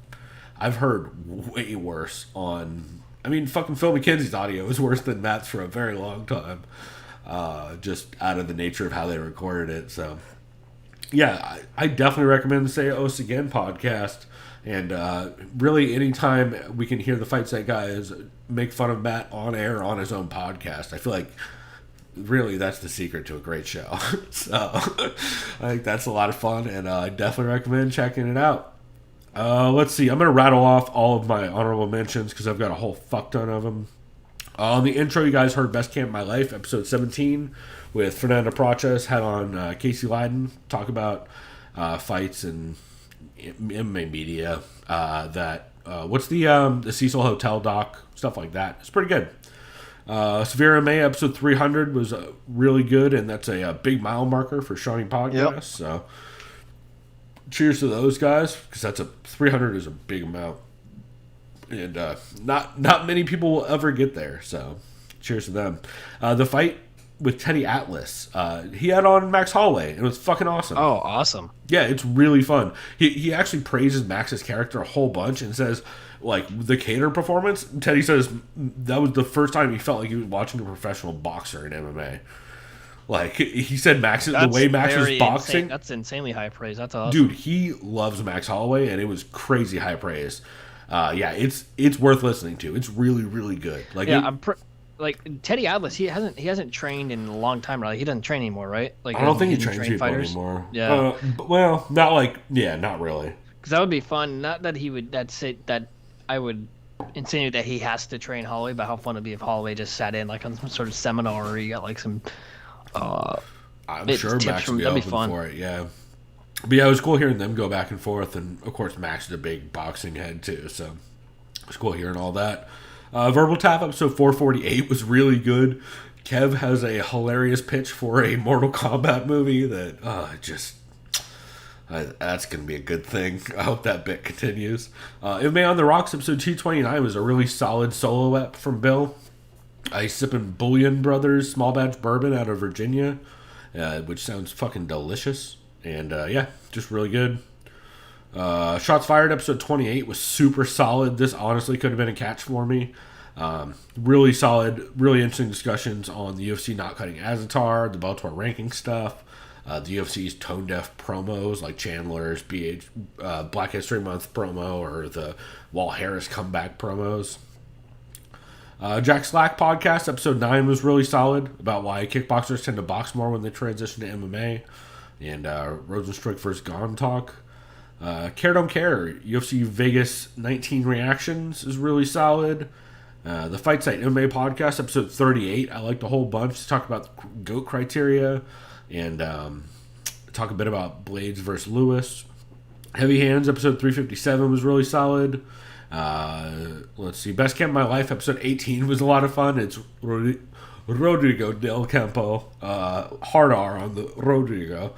I've heard way worse on. I mean, fucking Phil McKenzie's audio is worse than Matt's for a very long time. Just out of the nature of how they recorded it. So, yeah, I definitely recommend the Say Os Again podcast. And really, anytime we can hear the Fight Site guys make fun of Matt on air on his own podcast, I feel like really that's the secret to a great show. So, I think that's a lot of fun, and I definitely recommend checking it out. Let's see. I'm going to rattle off all of my honorable mentions because I've got a whole fuck ton of them. On the intro, you guys heard Best Camp of My Life, episode 17, with Fernanda Praches, had on Casey Leiden, talk about fights and MMA media. What's the Cecil Hotel doc, stuff like that. It's pretty good. Severe MMA, episode 300, was really good, and that's a big mile marker for Shawnee Podcast. Yep. So, cheers to those guys, because 300 is a big amount. And not many people will ever get there, so cheers to them. The fight with Teddy Atlas, he had on Max Holloway. It was fucking awesome. Oh, awesome. Yeah, it's really fun. He actually praises Max's character a whole bunch and says, like, the Cater performance, Teddy says that was the first time he felt like he was watching a professional boxer in MMA. Like, he said the way Max was boxing. Insane. That's insanely high praise. That's awesome. Dude, he loves Max Holloway, and it was crazy high praise. Yeah, it's worth listening to. It's really, really good. Like, yeah, like Teddy Atlas, he hasn't trained in a long time. Right? He doesn't train anymore, right? Like, I don't think he trains people fighters anymore. Yeah. Well, not really. Because that would be fun. Not that he would. That I would insinuate that he has to train Holloway, but how fun it'd be if Holloway just sat in like on some sort of seminar, or he got like some. I'm sure Max would be open for it. Yeah. But yeah, it was cool hearing them go back and forth, and of course Max is a big boxing head too, so it was cool hearing all that. Verbal Tap episode 448 was really good. Kev has a hilarious pitch for a Mortal Kombat movie that that's going to be a good thing. I hope that bit continues. MMA on the Rocks episode 229 was a really solid solo ep from Bill. He's sipping Bullion Brothers small batch bourbon out of Virginia, which sounds fucking delicious. And yeah, just really good. Shots Fired episode 28 was super solid. This honestly could have been a catch for me. Really solid, really interesting discussions on the UFC not cutting Azatar, the Bellator ranking stuff, the UFC's tone deaf promos like Chandler's Black History Month promo or the Walt Harris comeback promos. Jack Slack podcast episode 9 was really solid about why kickboxers tend to box more when they transition to MMA. And Rozenstruik vs. Gane talk. Care Don't Care, UFC Vegas 19 reactions is really solid. The Fight Site MMA podcast, episode 38, I liked a whole bunch. To talk about GOAT criteria and talk a bit about Blades versus Lewis. Heavy Hands, episode 357 was really solid. Let's see. Best Camp of My Life, episode 18 was a lot of fun. It's Rodrigo Del Campo, hard R on the Rodrigo,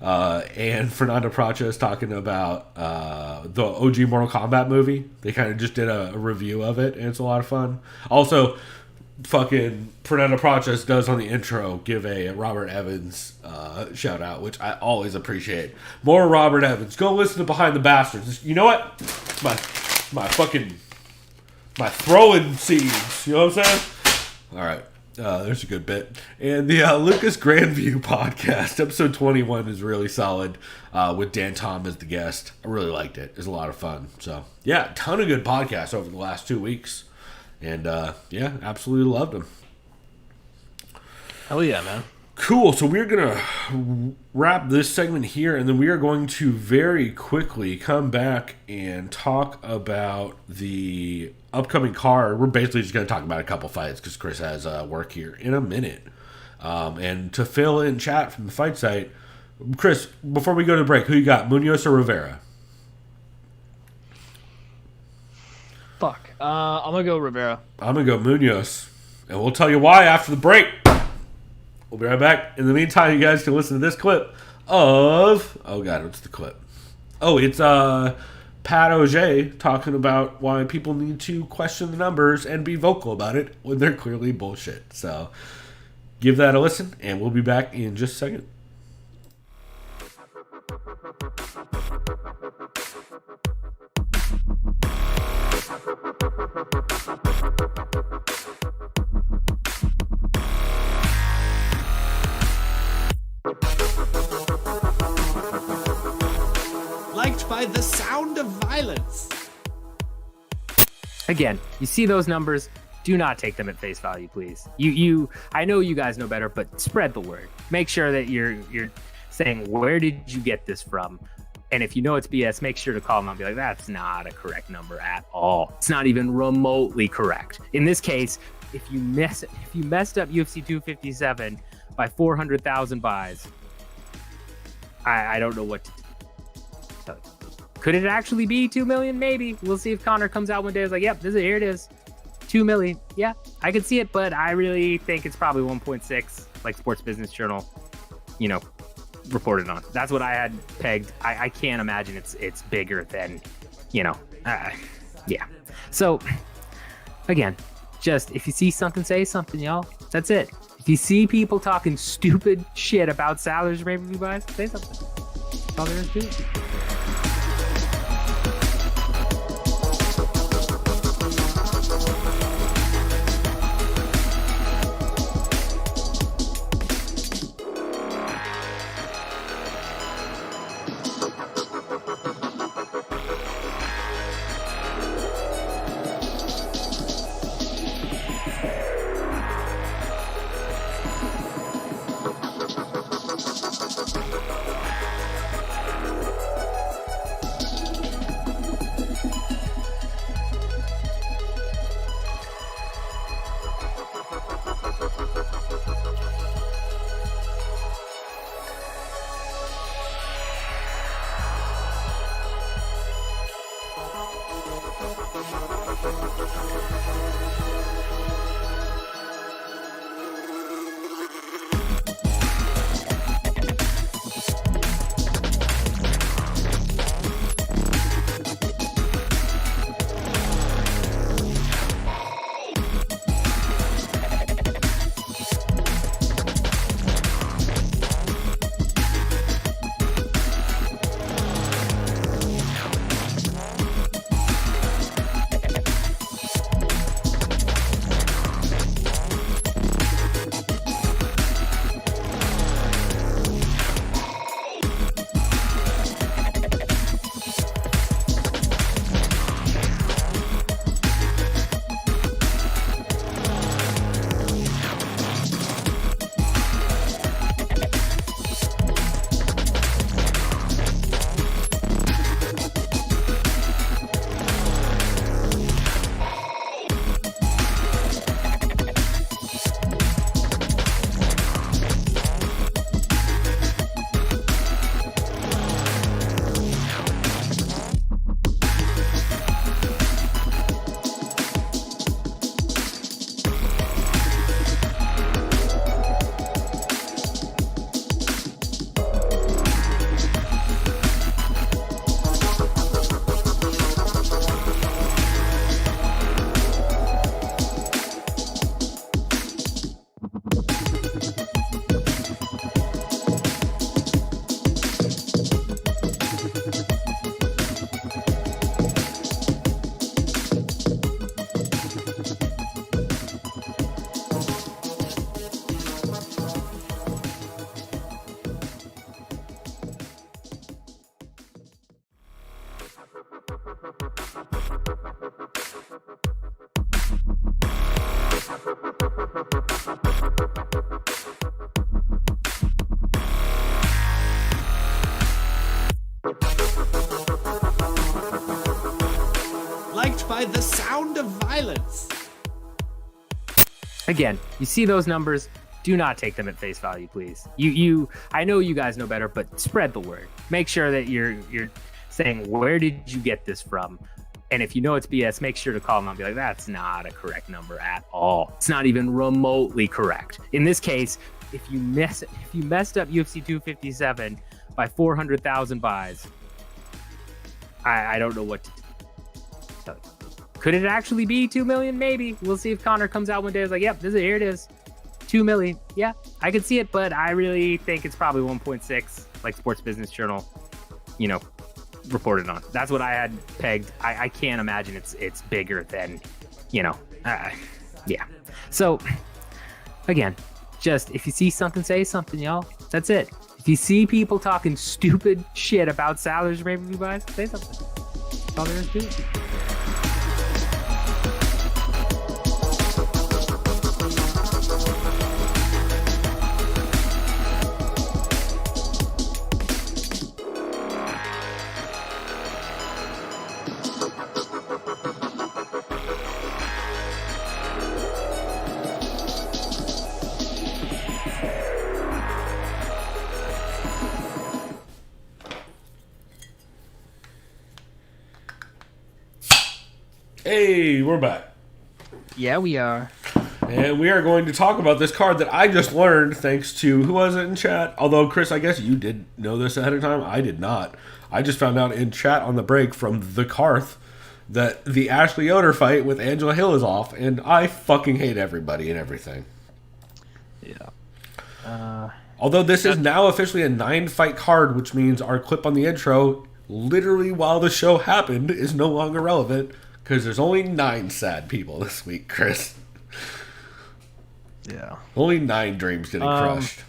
and Fernanda Praches talking about the OG Mortal Kombat movie. They kind of just did a review of it, and it's a lot of fun. Also, fucking Fernanda Praches does on the intro give a Robert Evans shout out, which I always appreciate. More Robert Evans. Go listen to Behind the Bastards. You know what? My throwing seeds. You know what I'm saying? All right. There's a good bit. And the Lucas Grandview podcast, episode 21, is really solid with Dan Tom as the guest. I really liked it. It was a lot of fun. So, yeah, ton of good podcasts over the last 2 weeks. And, yeah, absolutely loved them. Hell yeah, man. Cool. So we're going to wrap this segment here, and then we are going to very quickly come back and talk about the upcoming card. We're basically just going to talk about a couple fights because Chris has work here in a minute. And to fill in chat from the Fight Site, Chris, before we go to break, who you got, Munoz or Rivera? Fuck. I'm gonna go Rivera. I'm going to go Munoz. And we'll tell you why after the break. We'll be right back. In the meantime, you guys can listen to this clip of... Oh, God, what's the clip? Oh, it's Pat Auger talking about why people need to question the numbers and be vocal about it when they're clearly bullshit. So give that a listen, and we'll be back in just a second. Liked by the sound of violence. Again, you see those numbers, do not take them at face value, please. I know you guys know better, but spread the word. Make sure that you're saying, where did you get this from? And if you know it's BS, make sure to call them and be like, that's not a correct number at all. It's not even remotely correct. In this case, if you messed up UFC 257 by 400,000 buys, I don't know what to tell you. Could it actually be 2 million? Maybe. We'll see if Connor comes out one day and is like, yep, here it is. 2 million. Yeah, I could see it, but I really think it's probably 1.6, like Sports Business Journal, reported on. That's what I had pegged. I can't imagine it's bigger than, yeah. So, again, just if you see something, say something, y'all. That's it. If you see people talking stupid shit about salaries for pay-per-view buys, say something. That's all there is to it. by the sound of violence. Again, you see those numbers, do not take them at face value, please. I know you guys know better, but spread the word. Make sure that you're saying, where did you get this from? And if you know it's BS, make sure to call them and be like, that's not a correct number at all. It's not even remotely correct. In this case, if you messed up UFC 257 by 400,000 buys, I don't know what to tell you. Could it actually be 2 million? Maybe. We'll see if Connor comes out one day and is like, yep, here it is. 2 million. Yeah, I could see it, but I really think it's probably 1.6, like Sports Business Journal, reported on. That's what I had pegged. I can't imagine it's bigger than, yeah. So, again, just if you see something, say something, y'all. That's it. If you see people talking stupid shit about salaries for pay-per-view buys, say something. That's all there is to it. Hey, we're back. Yeah, we are. And we are going to talk about this card that I just learned thanks to, who was it in chat? Although, Chris, I guess you did know this ahead of time. I did not. I just found out in chat on the break from the Karth that the Ashley Yoder fight with Angela Hill is off, and I fucking hate everybody and everything. Yeah. Although this is now officially a 9-fight card, which means our clip on the intro, literally while the show happened, is no longer relevant, because there's only 9 sad people this week, Chris. Yeah. Only 9 dreams getting crushed.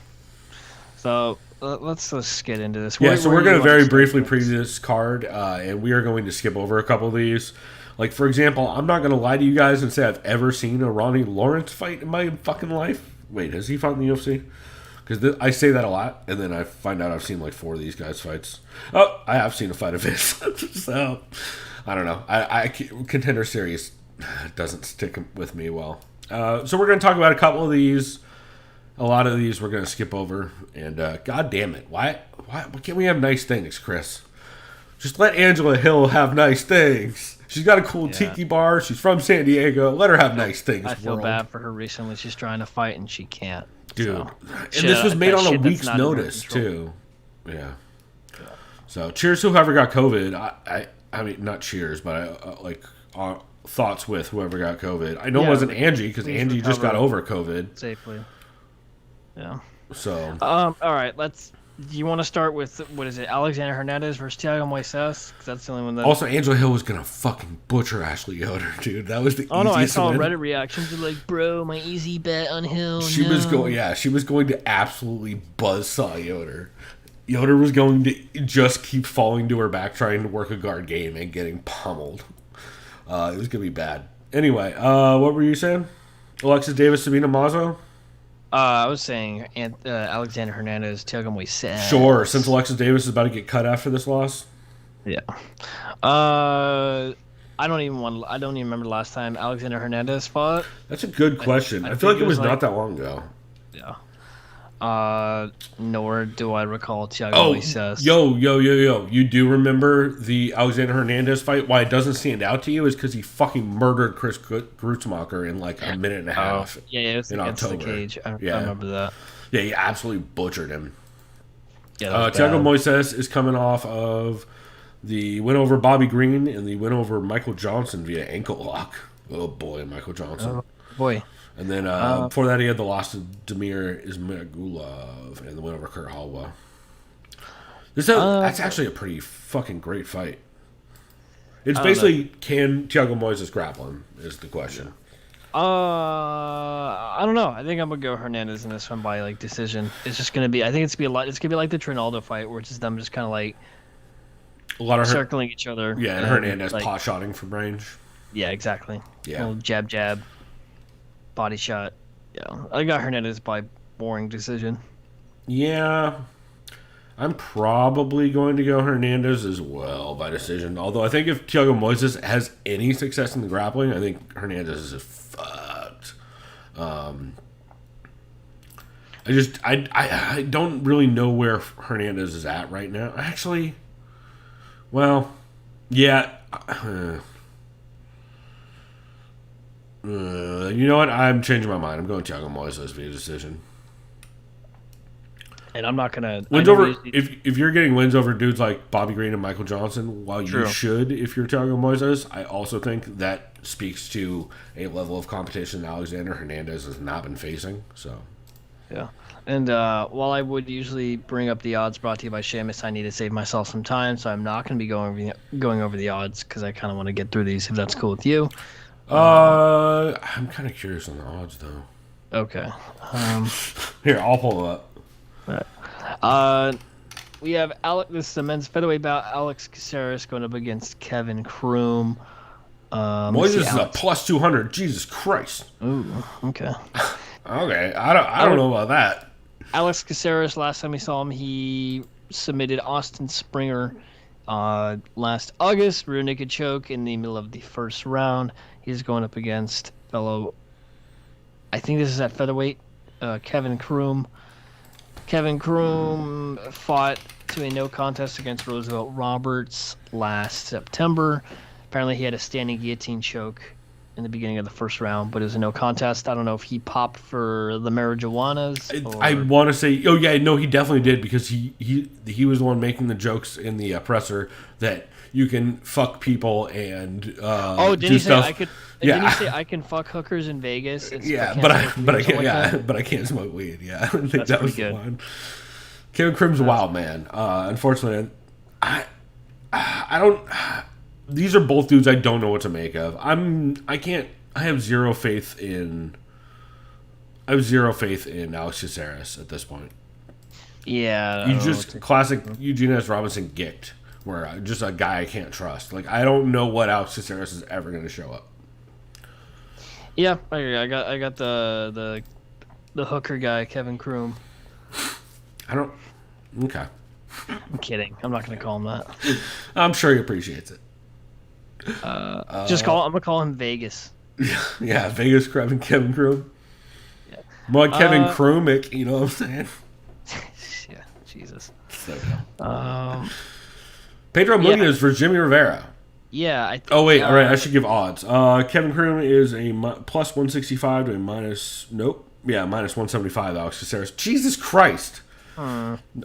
So let's get into this. Yeah, so we're going to very briefly preview this card, and we are going to skip over a couple of these. Like, for example, I'm not going to lie to you guys and say I've ever seen a Ronnie Lawrence fight in my fucking life. Wait, has he fought in the UFC? Because I say that a lot, and then I find out I've seen like 4 of these guys' fights. Oh, I have seen a fight of his. So, I don't know. Contender Series doesn't stick with me well. So we're going to talk about a couple of these. A lot of these we're going to skip over. And god damn it. Why can't we have nice things, Chris? Just let Angela Hill have nice things. She's got a cool tiki bar. She's from San Diego. Let her have nice things. I feel bad for her recently. She's trying to fight and she can't. Dude. So. And this was made on a week's notice, too. Yeah. So cheers to whoever got COVID. I mean, not cheers, but thoughts with whoever got COVID. I know it wasn't Angie, because Angie just got over COVID. Safely. Yeah. So. All right, do you want to start with, what is it, Alexander Hernandez versus Thiago Moises? Because that's the only one that... Also, Angela Hill was going to fucking butcher Ashley Yoder, dude. That was the easiest no, I saw win. Reddit reactions. They're like, bro, my easy bet on Hill. She was going to absolutely buzzsaw Yoder. Yoder was going to just keep falling to her back, trying to work a guard game and getting pummeled. It was going to be bad. Anyway, what were you saying? Alexis Davis, Sabina Mazo? I was saying Alexander Hernandez, Thiago Moises. Sure, since Alexis Davis is about to get cut after this loss. Yeah. I don't even remember the last time Alexander Hernandez fought. That's a good question. I feel like it was not that long ago. Yeah. Nor do I recall Thiago Moises. Yo. You do remember the Alexander Hernandez fight? Why it doesn't stand out to you is because he fucking murdered Chris Grutzmacher in like a minute and a half. Yeah, it was in against October. the cage. I remember that. Yeah, he absolutely butchered him. Yeah, Thiago Moises is coming off of the win over Bobby Green and the win over Michael Johnson via ankle lock. Oh boy, Michael Johnson. Oh boy. And then before that, he had the loss to Damir Ismagulov and the win over Kurt Halwa. That's actually a pretty fucking great fight. It's basically, can Thiago Moises grapple him, is the question. I don't know. I think I'm gonna go Hernandez in this one by like decision. It's just gonna be. I think it's gonna be a lot. It's gonna be like the Trinaldo fight, where it's just them just kind of like a lot of circling each other. Yeah, and Hernandez pot shotting from range. Yeah, exactly. Yeah, little jab, body shot. Yeah, I got Hernandez by boring decision. Yeah, I'm probably going to go Hernandez as well by decision. Although I think if Thiago Moises has any success in the grappling, I think Hernandez is fucked. I don't really know where Hernandez is at right now. Actually, well, yeah. You know what? I'm changing my mind. I'm going Thiago Moises via decision. And I'm not gonna Wins over if you're getting wins over dudes like Bobby Green and Michael Johnson, while you should if you're Thiago Moises, I also think that speaks to a level of competition that Alexander Hernandez has not been facing. So yeah. And while I would usually bring up the odds brought to you by Seamus, I need to save myself some time, so I'm not going to be going over the odds because I kind of want to get through these if that's cool with you. I'm kind of curious on the odds though. Okay. Here, I'll pull it up. We have this is the men's featherweight bout. Alex Caceres going up against Kevin Kroom. Moises is a plus 200. Jesus Christ. Ooh, okay. Okay, I don't know about that. Alex Caceres, last time we saw him, he submitted Austin Springer last August, rear naked choke in the middle of the first round. He's going up against fellow, I think this is at featherweight, Kevin Kroom. Kevin Kroom fought to a no contest against Roosevelt Roberts last September. Apparently he had a standing guillotine choke in the beginning of the first round, but it was a no contest. I don't know if he popped for the marijuanas. I want to say, oh yeah, no, he definitely did because he was the one making the jokes in the presser that you can fuck people and didn't do he stuff. say I could? Yeah. Didn't he say I can fuck hookers in Vegas? But I can't smoke weed. Yeah, I think That's that was pretty the good. one. Kevin Kroom's a wild man. Unfortunately, I don't. These are both dudes I don't know what to make of. I have zero faith in Alex Caceres at this point. Yeah. You just classic Eugene S. Robinson gicked, where just a guy I can't trust. Like I don't know what Alex Caceres is ever going to show up. Yeah, I agree. I got the hooker guy, Kevin Kroom. I don't. Okay. I'm kidding. I'm not going to call him that. I'm sure he appreciates it. I'm gonna call him Vegas. Yeah, Vegas Kevin Kroom. Yeah. More like Kevin Kroomick, you know what I'm saying? Yeah, Jesus. So dumb. Pedro Munoz for Jimmy Rivera. Yeah. All right. I should give odds. Kevin Kroom is a plus 165 to a minus 175. Alex Caceres. Jesus Christ. You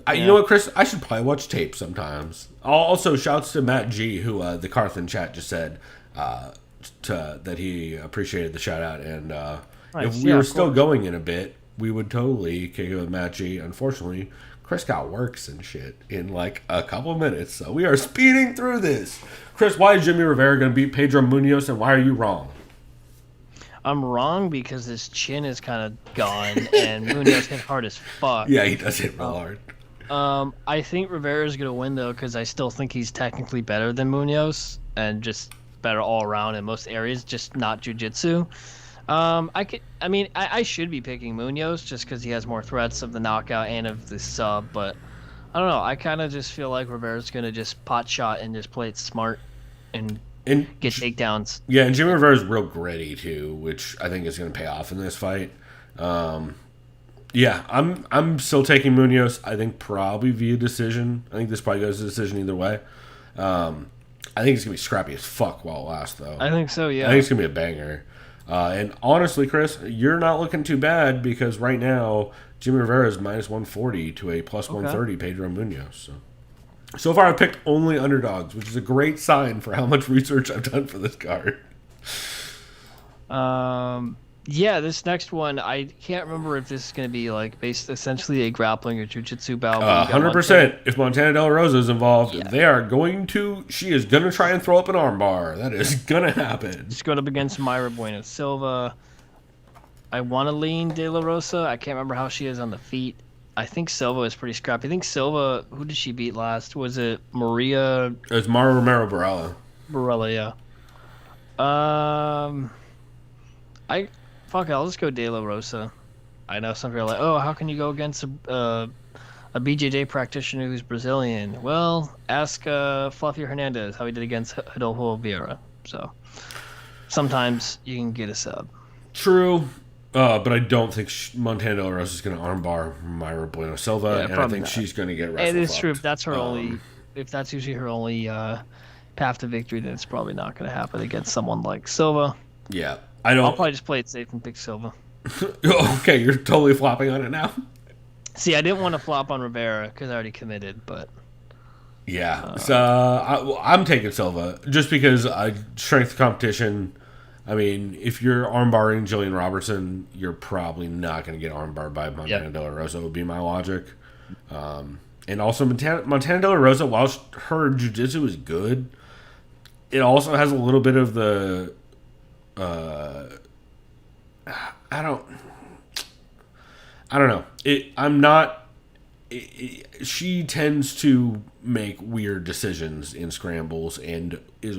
know what, Chris? I should probably watch tape sometimes. Also, shouts to Matt G, who the Carthan chat just said that he appreciated the shout out. And if we were still going in a bit, we would totally kick it with Matt G. Unfortunately, Chris got works and shit in like a couple minutes, so we are speeding through this. Chris, why is Jimmy Rivera going to beat Pedro Munoz, and why are you wrong? I'm wrong because his chin is kind of gone, and Munoz hit hard as fuck. Yeah, he does hit real hard. I think Rivera's going to win, though, because I still think he's technically better than Munoz, and just better all around in most areas, just not jiu-jitsu. I should be picking Munoz just because he has more threats of the knockout and of the sub, but I don't know. I kind of just feel like Rivera's going to just pot shot and just play it smart and get takedowns. Yeah, and Jimmy Rivera's real gritty too, which I think is going to pay off in this fight. Yeah, I'm still taking Munoz. I think probably via decision. I think this probably goes to decision either way. I think it's going to be scrappy as fuck while it lasts, though. I think so, yeah. I think it's going to be a banger. And honestly, Chris, you're not looking too bad because right now Jimmy Rivera is minus 140 to a plus 130 Pedro Munoz. So far, I've picked only underdogs, which is a great sign for how much research I've done for this card. Yeah, this next one, I can't remember if this is going to be like based essentially a grappling or jiu-jitsu bout. 100%. If Montana De La Rosa is involved, she is going to try and throw up an armbar. That is going to happen. She's going up against Mayra Bueno Silva. I want to lean De La Rosa. I can't remember how she is on the feet. I think Silva is pretty scrappy. I think Silva, who did she beat last? Was it Maria? It was Mara Romero Barella. Barella, yeah. I'll just go De La Rosa. I know some people are like, oh, how can you go against a BJJ practitioner who's Brazilian? Well, ask Fluffy Hernandez how he did against Rodolfo Vieira. So sometimes you can get a sub. True, but I don't think Montana De La Rosa is going to armbar Mayra Bueno Silva, and I think she's going to get wrestled. It is true. If that's her if that's usually her only path to victory, then it's probably not going to happen against someone like Silva. Yeah. I don't. I'll probably just play it safe and pick Silva. Okay, you're totally flopping on it now. See, I didn't want to flop on Rivera because I already committed, but Yeah, so I'm taking Silva just because strength competition. I mean, if you're armbarring Jillian Robertson, you're probably not going to get armbarred by Montana De La Rosa, would be my logic. And also, Montana De La Rosa, while her jiu-jitsu is good, it also has a little bit of the... I don't know. She tends to make weird decisions in scrambles and is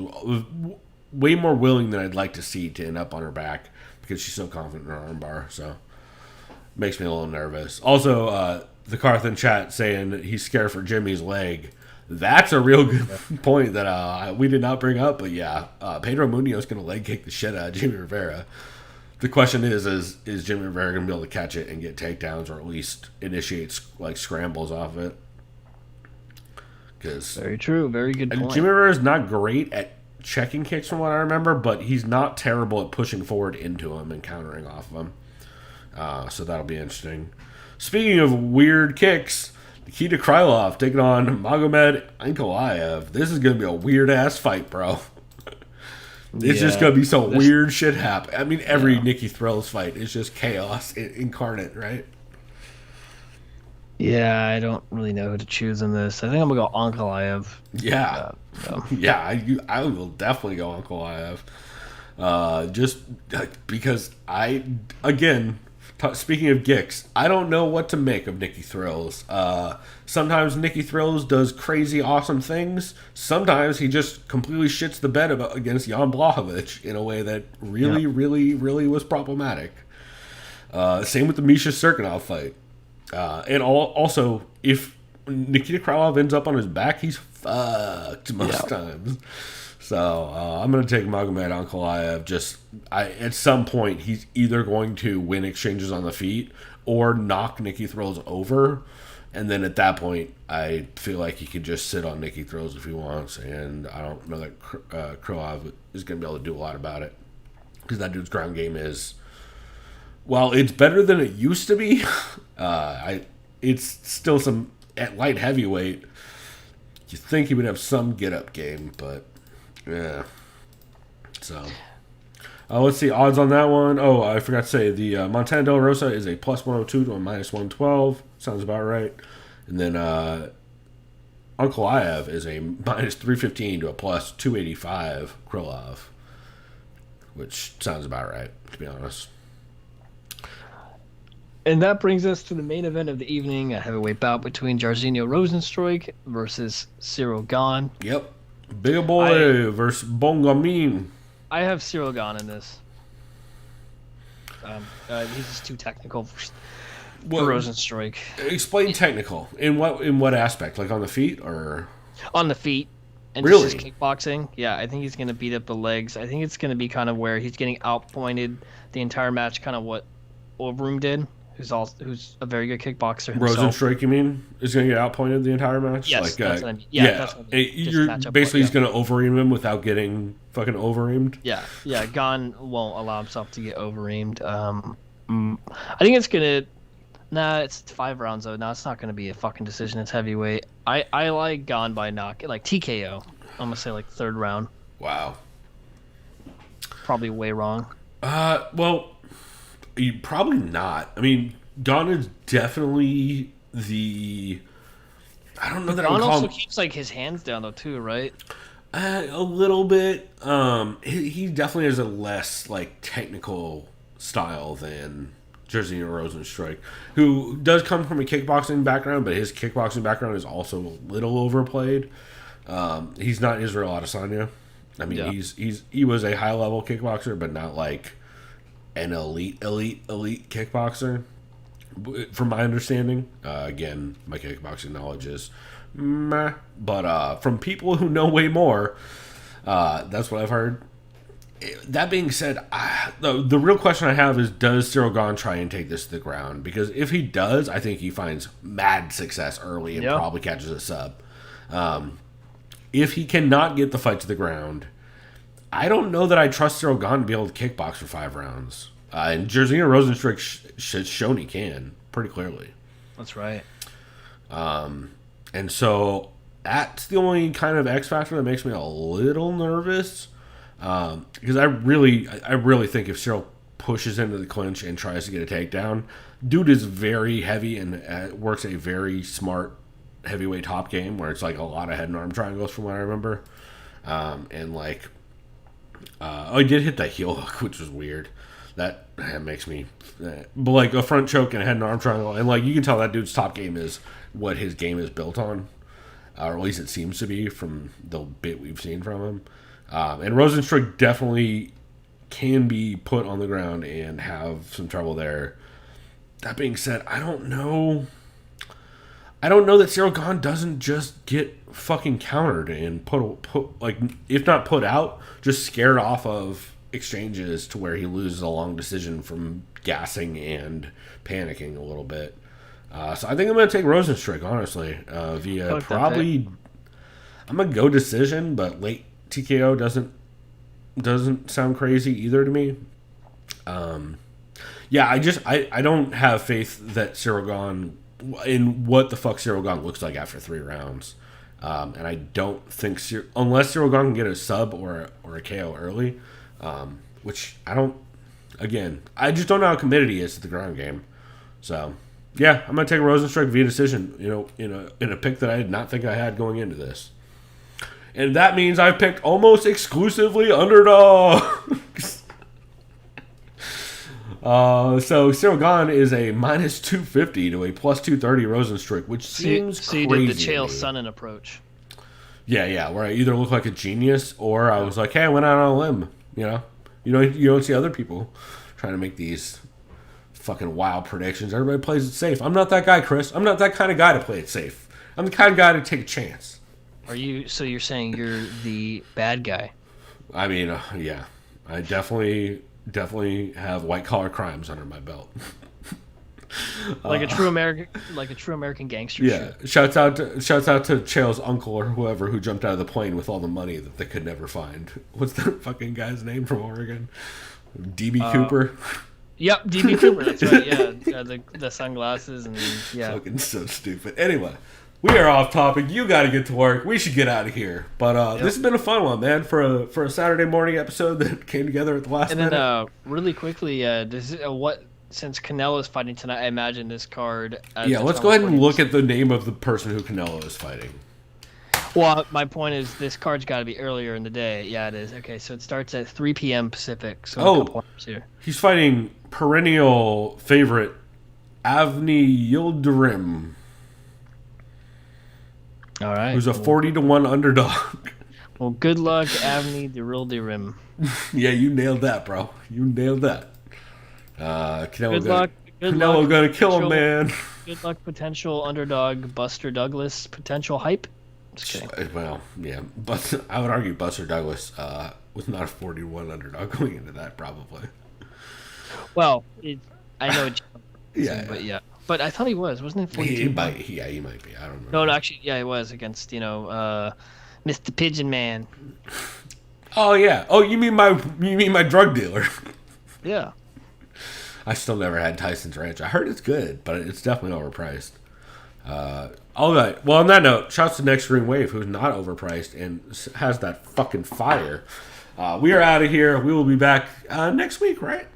way more willing than I'd like to see to end up on her back because she's so confident in her armbar. So makes me a little nervous. Also, the Carthan chat saying that he's scared for Jimmy's leg. That's a real good point that we did not bring up. But yeah, Pedro Munoz going to leg kick the shit out of Jimmy Rivera. The question is Jimmy Rivera going to be able to catch it and get takedowns or at least initiate like scrambles off it? Because very true, very good point. Jimmy Rivera is not great at checking kicks from what I remember, but he's not terrible at pushing forward into him and countering off of him. So that'll be interesting. Speaking of weird kicks, Nikita Krylov taking on Magomed Ankalaev. This is going to be a weird-ass fight, bro. It's just going to be some weird shit happen. I mean, every Nikki Thrills fight is just chaos incarnate, right? Yeah, I don't really know who to choose in this. I think I'm going to go Ankalaev. Yeah. I will definitely go Ankalaev. Just because speaking of Gicks, I don't know what to make of Nikki Thrills. Sometimes Nikki Thrills does crazy, awesome things. Sometimes he just completely shits the bed against Jan Blachowicz in a way that really, really was problematic. Same with the Misha Serkinov fight. And also, if Nikita Krylov ends up on his back, he's fucked most times. So I'm going to take Magomed Ankalaev. At some point, he's either going to win exchanges on the feet or knock Nikki Thrills over. And then at that point, I feel like he can just sit on Nikki Thrills if he wants. And I don't know that Krylov is going to be able to do a lot about it. Because that dude's ground game is... While it's better than it used to be, it's still some... At light heavyweight, you think he would have some get-up game, but... Yeah. So... let's see, odds on that one. Oh, I forgot to say, the Montana De La Rosa is a plus 102 to a minus 112. Sounds about right. And then Ankalaev is a minus 315 to a plus 285 Krylov. Which sounds about right, to be honest. And that brings us to the main event of the evening, a heavyweight bout between Jairzinho Rozenstruik versus Cyril Gane. Yep. Big boy versus Bongamin. I have Cyril Gane in this. He's just too technical for Rozenstruik. Explain technical. In what aspect? Like on the feet or on the feet? And really? Just his kickboxing. Yeah, I think he's going to beat up the legs. I think it's going to be kind of where he's getting outpointed the entire match, kind of what Overeem did, who's a very good kickboxer himself. Rozenstruik, you mean, is going to get outpointed the entire match? Yes, that's what I mean. Yeah, that's what I mean. You're basically he's going to Overeem him without getting fucking Overeemed? Yeah, Gane won't allow himself to get Overeemed. I think it's going to... Nah, it's 5 rounds though. No, it's not going to be a fucking decision. It's heavyweight. I like Gane by knock, like TKO. I'm gonna say like 3rd round. Wow. Probably way wrong. Well, probably not. I mean, Gane is definitely the. I don't know that I would Gane call also him... keeps like his hands down though too, right? A little bit. He definitely has a less like technical style than Jairzinho Rozenstruik, who does come from a kickboxing background, but his kickboxing background is also a little overplayed. He's not Israel Adesanya. I mean, he was a high level kickboxer, but not like an elite kickboxer, from my understanding. Again, my kickboxing knowledge is meh, but from people who know way more, that's what I've heard. That being said, the real question I have is, does Cyril Gane try and take this to the ground? Because if he does, I think he finds mad success early and probably catches a sub. If he cannot get the fight to the ground, I don't know that I trust Cyril Gane to be able to kickbox for 5 rounds. And Jairzinho Rozenstruik has shown he can pretty clearly. That's right. And so that's the only kind of X factor that makes me a little nervous. Because I really think if Cyril pushes into the clinch and tries to get a takedown, dude is very heavy and works a very smart heavyweight top game where it's like a lot of head and arm triangles from what I remember. And like, he did hit that heel hook, which was weird. That makes me, but like a front choke and a head and arm triangle, and like you can tell that dude's top game is what his game is built on, or at least it seems to be from the bit we've seen from him. And Rozenstruik definitely can be put on the ground and have some trouble there. That being said, I don't know that Cyril Gane doesn't just get fucking countered and put like, if not put out, just scared off of exchanges to where he loses a long decision from gassing and panicking a little bit. So I think I'm going to take Rozenstruik, honestly, via probably, I'm going to go decision, but late TKO doesn't sound crazy either to me. Yeah, I don't have faith that Cyril Gane, in what the fuck Cyril Gane looks like after 3 rounds. And I don't think, unless Cyril Gane can get a sub or a KO early, which I just don't know how committed he is to the ground game. So, yeah, I'm going to take Rozenstruik via decision, in a pick that I did not think I had going into this. And that means I've picked almost exclusively underdogs. So Cyril Gane is a minus 250 to a plus 230 Rozenstruik, which seems crazy. So you did the Chael Sonnen approach. Yeah, where I either look like a genius or I was like, hey, I went out on a limb. You don't see other people trying to make these fucking wild predictions. Everybody plays it safe. I'm not that guy, Chris. I'm not that kind of guy to play it safe. I'm the kind of guy to take a chance. So you're saying you're the bad guy? I mean, yeah. I definitely have white collar crimes under my belt. like a true American gangster. Yeah. Shouts out to Chael's uncle or whoever who jumped out of the plane with all the money that they could never find. What's that fucking guy's name from Oregon? DB Cooper. Yep, DB Cooper. That's right. Yeah, the sunglasses and yeah. Fucking so stupid. Anyway, we are off topic. You got to get to work. We should get out of here. But This has been a fun one, man, for a Saturday morning episode that came together at the last minute. And then really quickly, since Canelo is fighting tonight, I imagine this card. Let's go ahead and look at the name of the person who Canelo is fighting. Well, my point is this card's got to be earlier in the day. Yeah, it is. Okay, so it starts at 3 p.m. Pacific. So a couple hours here. He's fighting perennial favorite Avni Yildirim. All right. Who's a 40-1 underdog. Well, good luck, Avni Yildirim. Yeah, you nailed that, bro. You nailed that. Good luck. Canelo gonna kill him, man. Good luck, potential underdog Buster Douglas. Potential hype. Well, yeah, but I would argue Buster Douglas was not a 40-1 underdog going into that, probably. Well, I know. Yeah, but yeah. But I thought he wasn't it 42? He might be. I don't know. No, actually, yeah, he was against Mr. Pigeon Man. Oh yeah. Oh, you mean my drug dealer? Yeah. I still never had Tyson's Ranch. I heard it's good, but it's definitely overpriced. All right. Well, on that note, shouts to Next Green Wave, who's not overpriced and has that fucking fire. We are out of here. We will be back next week, right?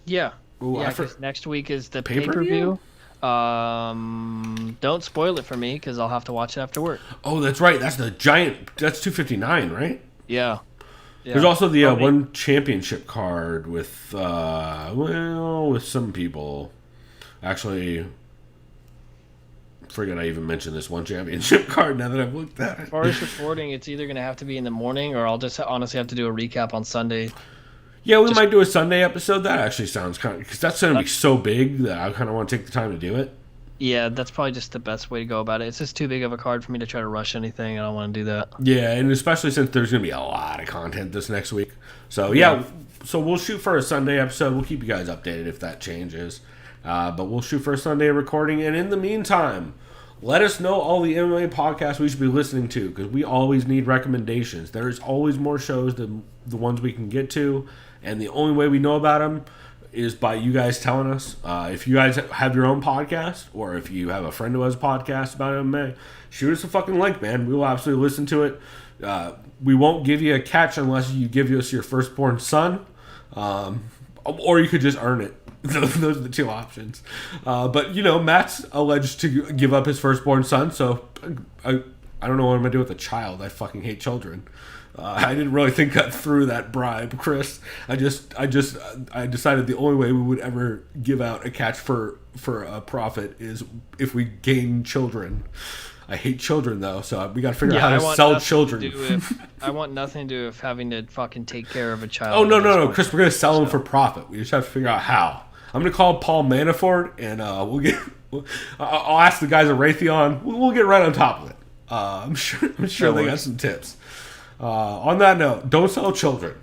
Yeah. Ooh, yeah, because next week is the pay-per-view. Don't spoil it for me because I'll have to watch it after work. Oh, that's right. That's the giant. That's 259, right? Yeah. There's also the one championship card with with some people. Actually, forget I even mentioned this one championship card now that I've looked at it. As far as reporting, it's either going to have to be in the morning or I'll just honestly have to do a recap on Sunday. Yeah, we might do a Sunday episode. That actually sounds kind of... Because that's going to be so big that I kind of want to take the time to do it. Yeah, that's probably just the best way to go about it. It's just too big of a card for me to try to rush anything. I don't want to do that. Yeah, and especially since there's going to be a lot of content this next week. So, yeah. So we'll shoot for a Sunday episode. We'll keep you guys updated if that changes. But we'll shoot for a Sunday recording. And in the meantime, let us know all the MMA podcasts we should be listening to, because we always need recommendations. There's always more shows than the ones we can get to, and the only way we know about them is by you guys telling us. If you guys have your own podcast, or if you have a friend who has a podcast about MMA, shoot us a fucking link, man. We will absolutely listen to it. We won't give you a catch unless you give us your firstborn son, or you could just earn it. Those are the two options. But, Matt's alleged to give up his firstborn son, so I don't know what I'm going to do with a child. I fucking hate children. I didn't really think that through that bribe, Chris. I decided the only way we would ever give out a catch for a profit is if we gain children. I hate children, though, so we got to figure out how to sell children. I want nothing to do with having to fucking take care of a child. Oh, no, Chris, we're going to sell them for profit. We just have to figure out how. I'm going to call Paul Manafort, and I'll ask the guys at Raytheon. We'll get right on top of it. I'm sure they got some tips. On that note, don't sell children.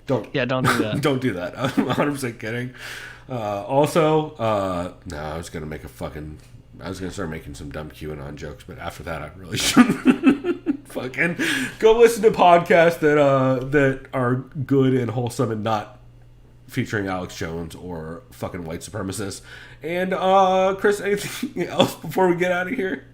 Don't do that. Don't do that. I'm 100% kidding. Also, no, I was going to start making some dumb QAnon jokes, but after that, I really shouldn't. Fucking go listen to podcasts that are good and wholesome and not featuring Alex Jones or fucking white supremacists. And Chris, anything else before we get out of here?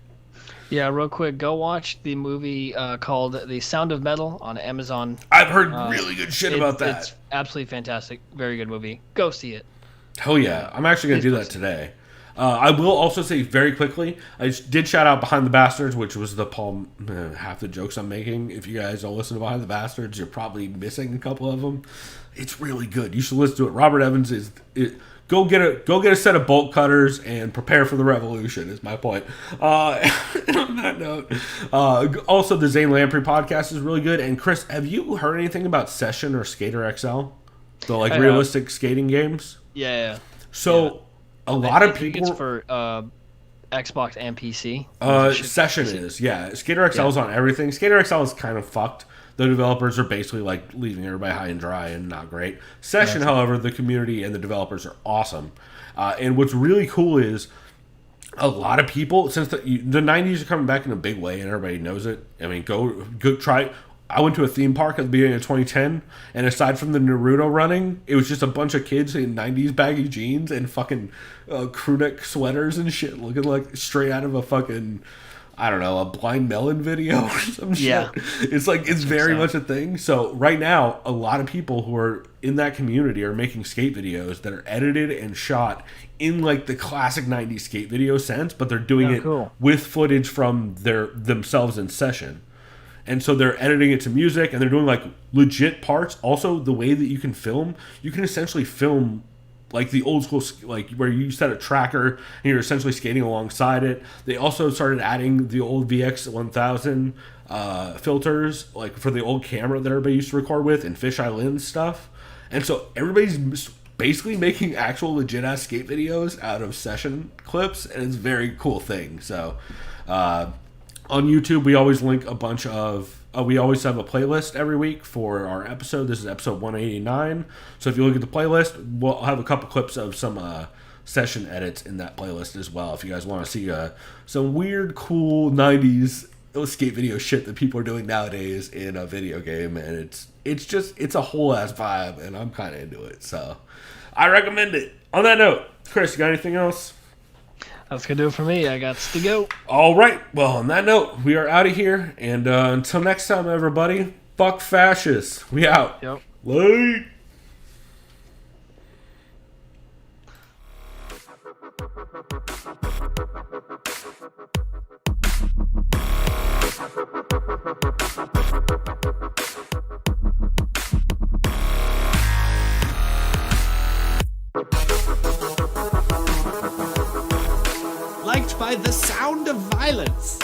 Yeah, real quick, go watch the movie called The Sound of Metal on Amazon. I've heard really good shit about that. It's absolutely fantastic. Very good movie. Go see it. Hell yeah. I'm actually going to do that today. I will also say very quickly, I did shout out Behind the Bastards, which was the Paul, half the jokes I'm making. If you guys don't listen to Behind the Bastards, you're probably missing a couple of them. It's really good. You should listen to it. Robert Evans go get a set of bolt cutters and prepare for the revolution is my point. And on that note, also the Zane Lamprey podcast is really good. And Chris, have you heard anything about Session or Skater XL? The realistic skating games? Yeah. So a lot of people. It's for Xbox and PC. Session is, yeah. Skater XL is on everything. Skater XL is kind of fucked. The developers are basically leaving everybody high and dry and not great. Session, however, the community and the developers are awesome. And what's really cool is a lot of people, since the 90s are coming back in a big way and everybody knows it. I mean, go try. I went to a theme park at the beginning of 2010, and aside from the Naruto running, it was just a bunch of kids in 90s baggy jeans and fucking crew neck sweaters and shit, looking like straight out of a fucking, I don't know, a Blind Melon video or some shit. Yeah. It's very much a thing. So right now, a lot of people who are in that community are making skate videos that are edited and shot in the classic 90s skate video sense, but they're doing it with footage from themselves in Session. And so they're editing it to music, and they're doing legit parts. Also, the way that you can essentially film the old school, where you set a tracker and you're essentially skating alongside it. They also started adding the old VX1000 filters, for the old camera that everybody used to record with, and fisheye lens stuff. And so everybody's basically making actual legit ass skate videos out of Session clips, and it's a very cool thing. So on YouTube, we always link a bunch of. We always have a playlist every week for our episode. This is episode 189. So if you look at the playlist, we'll have a couple clips of some Session edits in that playlist as well. If you guys want to see some weird, cool 90s skate video shit that people are doing nowadays in a video game, and it's a whole ass vibe, and I'm kind of into it. So I recommend it. On that note, Chris, you got anything else? That's going to do it for me. I got to go. All right. Well, on that note, we are out of here. And until next time, everybody, fuck fascists. We out. Yep. Late. Liked by the sound of violence.